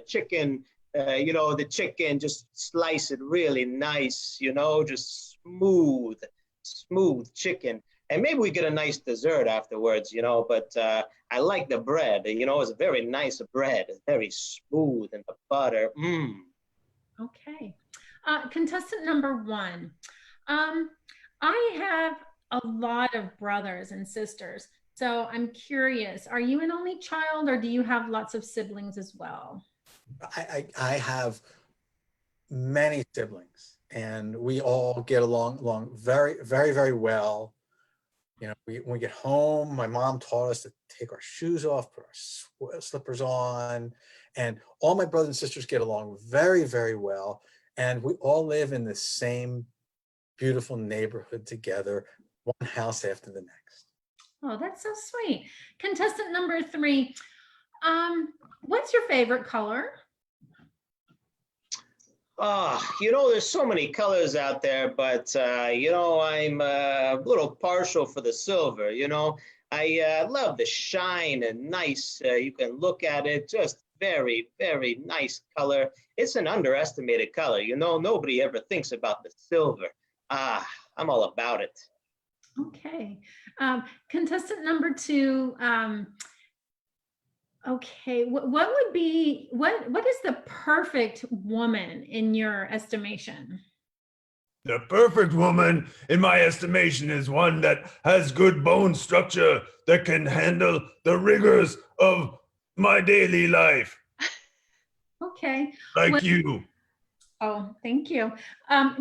chicken, the chicken, just slice it really nice, just smooth chicken. And maybe we get a nice dessert afterwards, but I like the bread, it's a very nice bread, it's very smooth and the butter, Okay. Contestant number 1. I have a lot of brothers and sisters. So I'm curious, are you an only child or do you have lots of siblings as well? I have many siblings and we all get along very, very, very well. When we get home, my mom taught us to take our shoes off, put our slippers on, and all my brothers and sisters get along very, very well. And we all live in the same beautiful neighborhood together, one house after the next. Oh, that's so sweet. Contestant number 3, what's your favorite color? There's so many colors out there, but, I'm a little partial for the silver, I love the shine and nice, you can look at it, just very, very nice color. It's an underestimated color, nobody ever thinks about the silver. I'm all about it. Okay. Contestant number 2, okay, what is the perfect woman in your estimation? The perfect woman, in my estimation, is one that has good bone structure, that can handle the rigors of my daily life. Okay. Like you. Oh, thank you.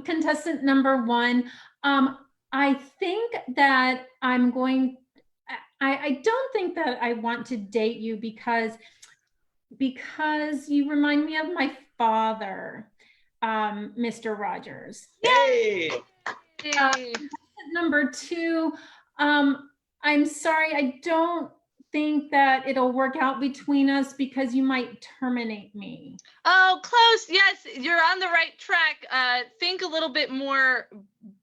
Contestant number 1, I think that I don't think that I want to date you because you remind me of my father, Mr. Rogers. Hey! Number 2, I'm sorry, I don't think that it'll work out between us because you might terminate me. Oh, close. Yes, you're on the right track. Think a little bit more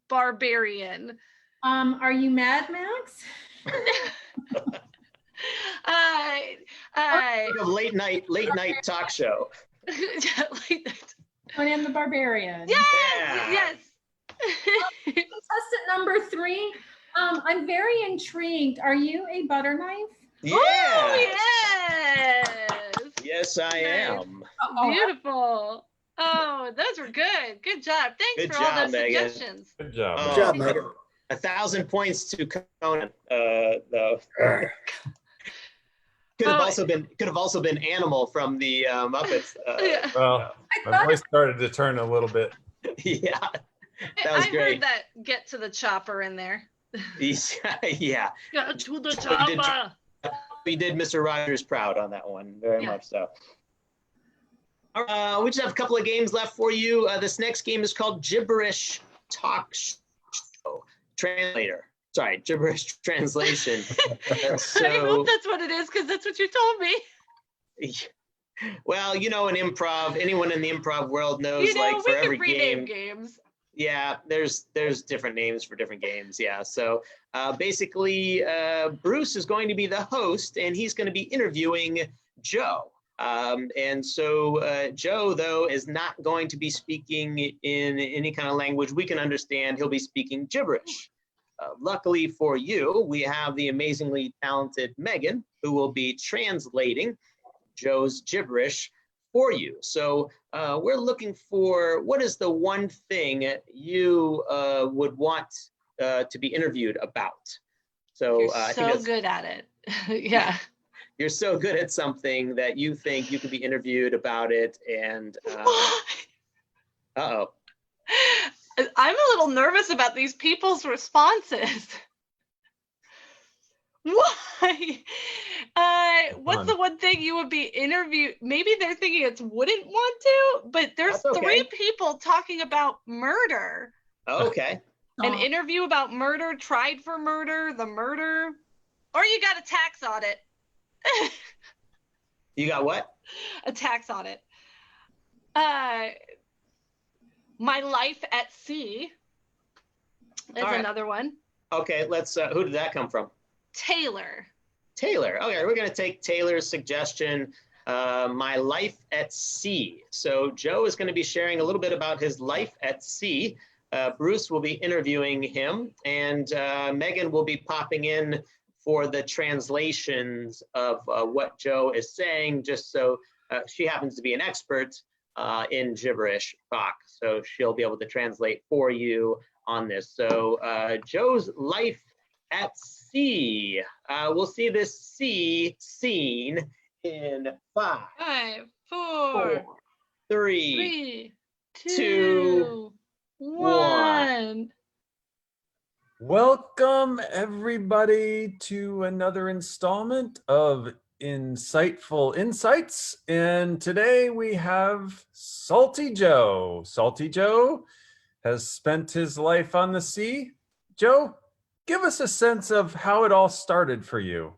barbarian. Are you Mad Max? Late night talk show. Conan the Barbarian. Yes. Contestant number 3, I'm very intrigued. Are you a butter knife? Yeah. Oh, yes. Yes, I am. Beautiful. Oh, those were good. Good job. Thanks Good for all job, those Megan. suggestions. Good job. Good job, Megan. 1,000 points to Conan, though. Could have also been Animal from the Muppets. Yeah. Well, my voice started to turn a little bit. Yeah, that was I great. heard that get to the chopper in there. Yeah, Get to the chopper. we did Mr. Rogers proud on that one, very much so. We just have a couple of games left for you. This next game is called Gibberish Talk Show Translator. Sorry, Gibberish Translation. I hope that's what it is because that's what you told me. Well, in improv, anyone in the improv world knows, for every game. Games. Yeah, there's different names for different games. Yeah, so basically, Bruce is going to be the host, and he's going to be interviewing Joe. And so Joe, though, is not going to be speaking in any kind of language we can understand. He'll be speaking gibberish. Luckily for you, we have the amazingly talented Megan, who will be translating Joe's gibberish for you. So we're looking for, what is the one thing you would want to be interviewed about? So You're I think so good at it. Yeah. You're so good at something that you think you could be interviewed about it, and uh-oh. I'm a little nervous about these people's responses. Why? What's the one thing you would be interviewed? Maybe they're thinking it's wouldn't want to, but there's That's okay. 3 people talking about murder. Okay. An interview about murder, tried for murder, the murder, or you got a tax audit. You got what? A tax audit. My Life at Sea is All right. another one. Okay, let's, who did that come from? Taylor. Taylor. Okay, we're going to take Taylor's suggestion, My Life at Sea. So Joe is going to be sharing a little bit about his life at sea. Bruce will be interviewing him, and Megan will be popping in for the translations of what Joe is saying, just so she happens to be an expert in gibberish talk. So she'll be able to translate for you on this. So Joe's life at sea. We'll see this sea scene in 5, 5, 4, 4, 3, 3, 2, 2, 1. Welcome, everybody, to another installment of Insightful Insights. And today we have Salty Joe. Salty Joe has spent his life on the sea. Joe, give us a sense of how it all started for you.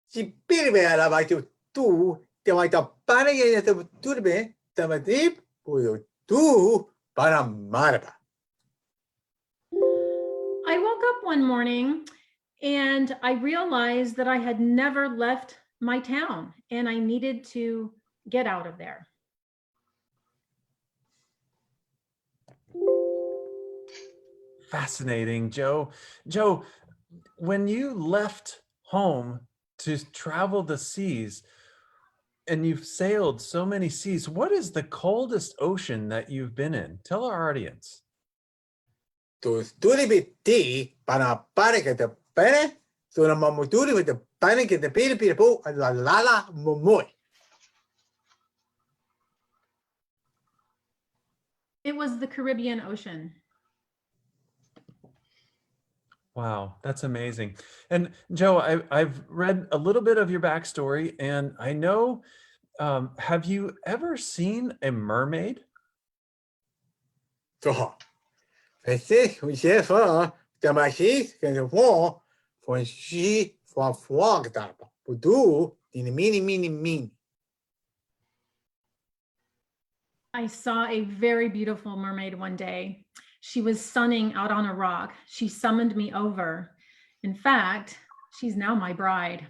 Si pirvera vai tu, te vai ta panege te turbe, te vai dip, tu para marba. I woke up one morning and I realized that I had never left my town and I needed to get out of there. Fascinating, Joe. Joe, when you left home to travel the seas, and you've sailed so many seas, what is the coldest ocean that you've been in? Tell our audience. Tu turbe ti para parege te pere, tu na mamu turbe te panege te pire po la la momoy. It was the Caribbean Ocean. Wow, that's amazing. And Joe, I've read a little bit of your backstory, and I know, have you ever seen a mermaid? So, ese we say for the machine can fall for she for frog that do in mini. I saw a very beautiful mermaid one day. She was sunning out on a rock. She summoned me over. In fact, she's now my bride.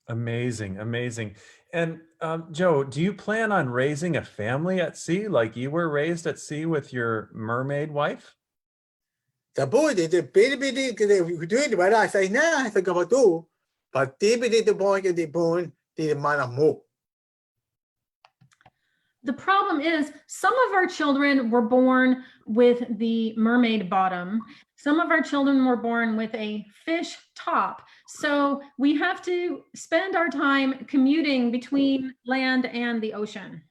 Amazing, amazing. And Joe, do you plan on raising a family at sea like you were raised at sea with your mermaid wife? The boy did the baby doing what I say now, I think about do, but they did the boy get the bone, the man more. The problem is some of our children were born with the mermaid bottom. Some of our children were born with a fish top. So we have to spend our time commuting between land and the ocean.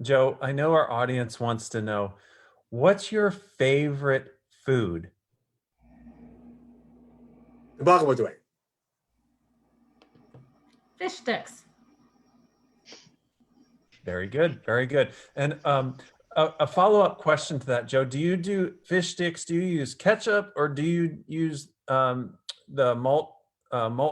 Joe, I know our audience wants to know, what's your favorite food? The bug was away. Fish sticks. Very good, very good. And a follow-up question to that, Joe, do you do fish sticks? Do you use ketchup or do you use the malt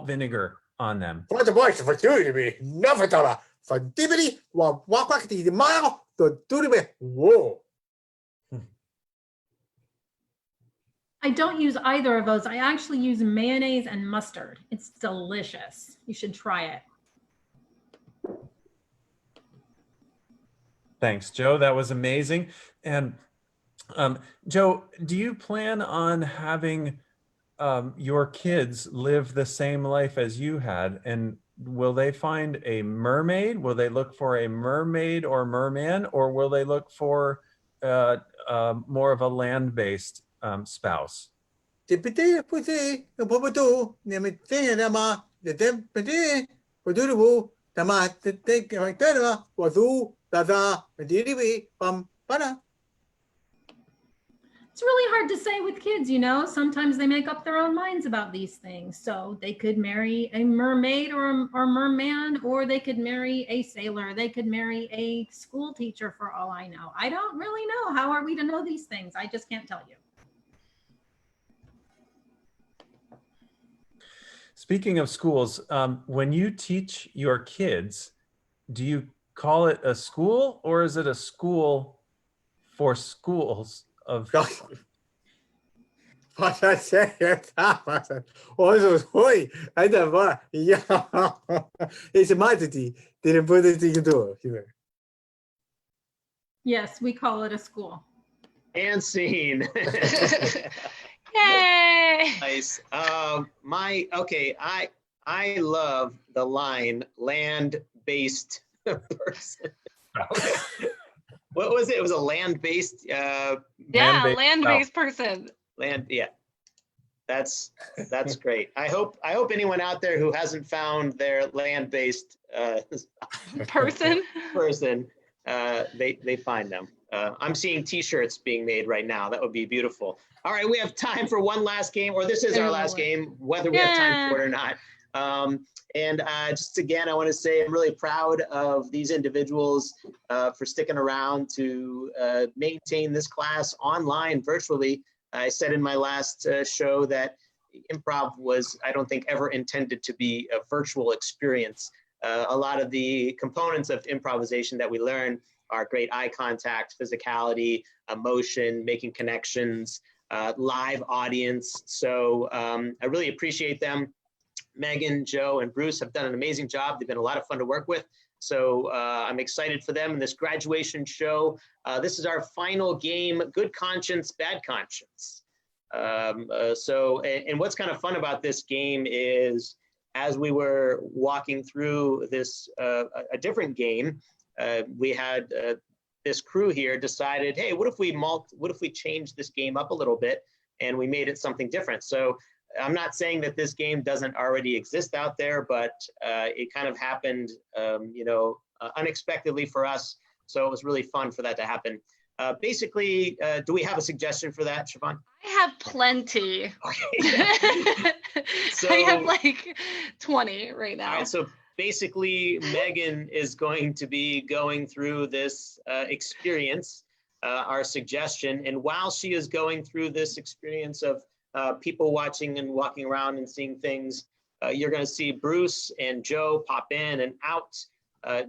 vinegar on them? For the voice for you to be never thought for dibbity, walk back to the mile, to do the whoa. I don't use either of those. I actually use mayonnaise and mustard. It's delicious. You should try it. Thanks, Joe. That was amazing. And Joe, do you plan on having your kids live the same life as you had? And will they find a mermaid? Will they look for a mermaid or merman? Or will they look for more of a land-based spouse? Tipite, pussy, the popo, name thing, Dama, the tempete, for do the mat, the take my terra, was who, Dada, the diribi, para. It's really hard to say with kids, you know, sometimes they make up their own minds about these things. So they could marry a mermaid or merman, or they could marry a sailor. They could marry a school teacher for all I know. I don't really know. How are we to know these things? I just can't tell you. Speaking of schools, when you teach your kids, do you call it a school or is it a school for schools of? Was er also hoi, da war, ja, ich meinte die wurde die door. Yes, we call it a school. And scene. Yay! Nice. I love the line land-based person. What was it? It was a land-based Yeah, Land-based land-based person. land. Yeah, that's great. I hope anyone out there who hasn't found their land-based Person. person, they find them. I'm seeing T-shirts being made right now. That would be beautiful. All right, we have time for one last game, or this is our last game, whether we have time for it or not. And just again, I want to say I'm really proud of these individuals for sticking around to maintain this class online virtually. I said in my last show that improv was, I don't think, ever intended to be a virtual experience. A lot of the components of improvisation that we learn are great eye contact, physicality, emotion, making connections, live audience. So I really appreciate them. Megan, Joe, and Bruce have done an amazing job. They've been a lot of fun to work with. So I'm excited for them in this graduation show. This is our final game, Good Conscience, Bad Conscience. And what's kind of fun about this game is as we were walking through this, a different game, we had this crew here decided, hey, what if we change this game up a little bit and we made it something different? So I'm not saying that this game doesn't already exist out there, but it kind of happened, unexpectedly for us. So it was really fun for that to happen. Basically, do we have a suggestion for that, Siobhan? I have plenty. So, I have like 20 right now. All right, so basically, Megan is going to be going through this experience, our suggestion. And while she is going through this experience of people watching and walking around and seeing things, you're going to see Bruce and Joe pop in and out.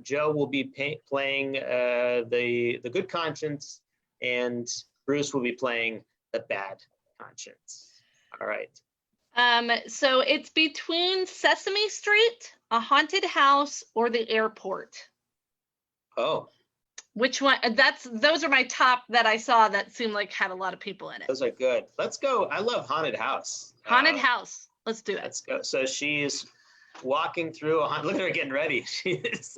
Joe will be playing the good conscience, and Bruce will be playing the bad conscience. All right. So it's between Sesame Street, a haunted house, or the airport. Oh. Which one? Those are my top that I saw that seemed like had a lot of people in it. Those are good. Let's go. I love haunted house. Haunted house. Let's do it. Let's go. So she's walking through look at her getting ready. She is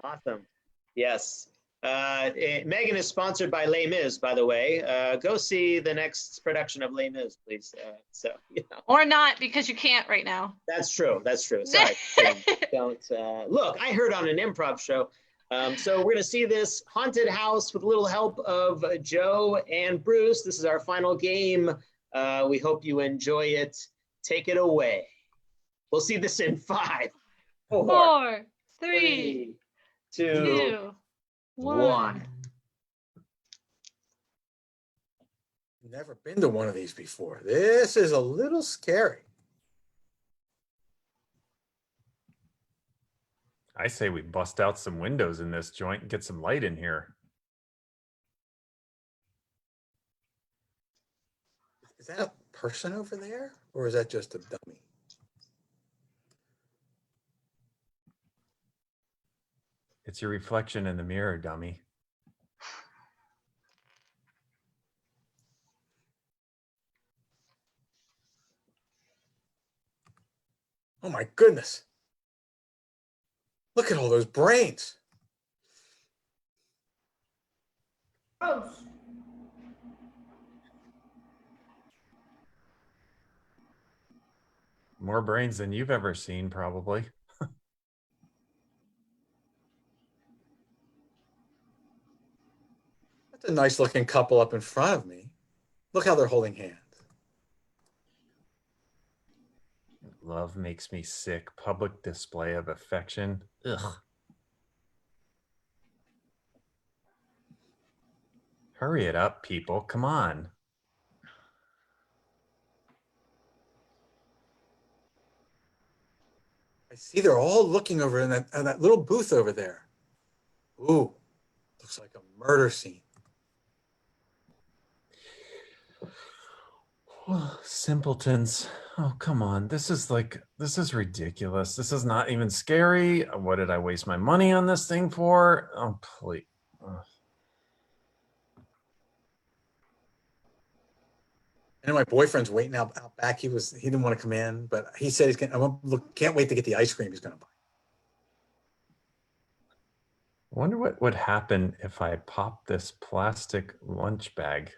awesome. Yes. Megan is sponsored by Les Mis, by the way. Go see the next production of Les Mis, please. Or not, because you can't right now. That's true. That's true. Sorry. Don't look. I heard on an improv show. So we're going to see this haunted house with a little help of Joe and Bruce. This is our final game. We hope you enjoy it. Take it away. We'll see this in 5, 4, 3, 2, 1. Never been to one of these before. This is a little scary. I say we bust out some windows in this joint and get some light in here. Is that a person over there, or is that just a dummy? It's your reflection in the mirror, dummy. Oh my goodness. Look at all those brains. Gross. More brains than you've ever seen, probably. That's a nice looking couple up in front of me. Look how they're holding hands. Love makes me sick. Public display of affection. Ugh. Hurry it up, people. Come on. I see they're all looking over in that little booth over there. Ooh, looks like a murder scene. Simpletons. Oh, come on. This is ridiculous. This is not even scary. What did I waste my money on this thing for? Oh, please. Ugh. I know my boyfriend's waiting out back. He didn't want to come in, but he said he's gonna. Can't wait to get the ice cream he's gonna buy. I wonder what would happen if I pop this plastic lunch bag.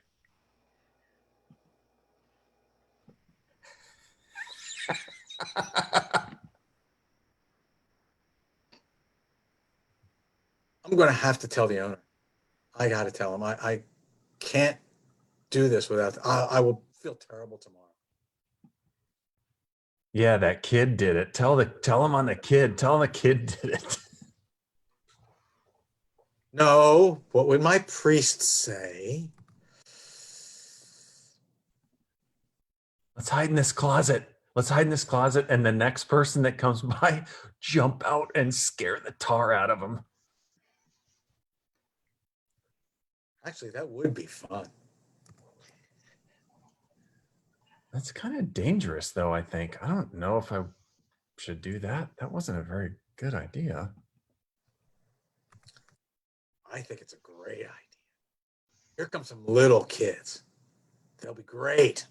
I'm gonna have to tell the owner. I got to tell him. I can't do this without. I will feel terrible tomorrow. Yeah, that kid did it. Tell him on the kid. Tell him the kid did it. No, what would my priest say? Let's hide in this closet. Let's hide in this closet, and the next person that comes by, jump out and scare the tar out of them. Actually, that would be fun. That's kind of dangerous, though, I think. I don't know if I should do that. That wasn't a very good idea. I think it's a great idea. Here come some little kids. They'll be great.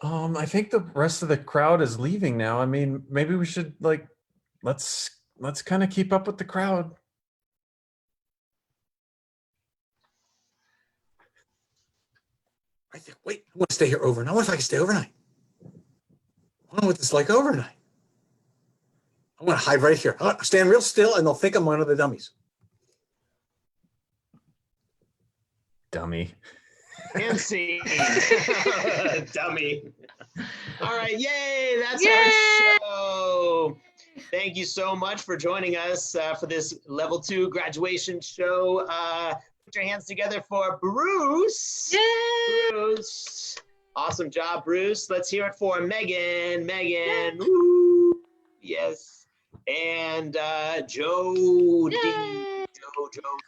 I think the rest of the crowd is leaving now. I mean, maybe we should let's kind of keep up with the crowd. I think, wait, I want to stay here overnight. I wonder if I can stay overnight. I wonder what it's like overnight. I'm going to hide right here. I'll stand real still and they'll think I'm one of the dummies. Dummy. And scene. Dummy. All right, yay, that's Yay! our show. Thank you so much for joining us for this level 2 graduation show. Put your hands together for Bruce. Yay! Bruce. Awesome job, Bruce. Let's hear it for Megan. Megan. Woo. Yes. And Joe. Yay!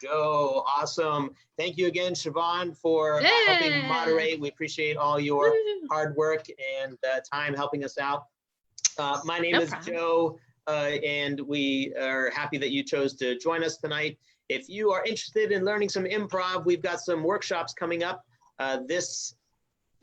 Joe. Awesome. Thank you again, Siobhan, for helping Yeah. moderate. We appreciate all your Woo. hard work and time helping us out. My name No is problem. Joe, and we are happy that you chose to join us tonight. If you are interested in learning some improv, we've got some workshops coming up this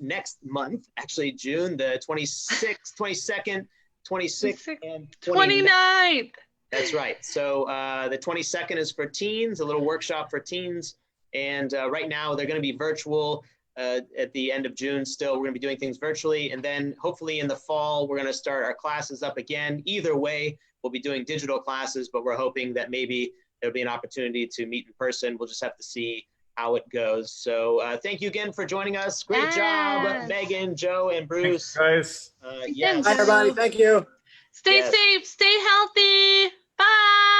next month, actually June the 26th, 22nd, 26th, and 29th. 29th. That's right. So the 22nd is for teens, a little workshop for teens. And right now they're going to be virtual at the end of June. Still, we're going to be doing things virtually. And then hopefully in the fall, we're going to start our classes up again. Either way, we'll be doing digital classes, but we're hoping that maybe there'll be an opportunity to meet in person. We'll just have to see how it goes. So thank you again for joining us. Great job, Yes. Megan, Joe, and Bruce. Thanks, guys. Yes. Hi, everybody. Thank you. Stay Yes. safe. Stay healthy. Bye.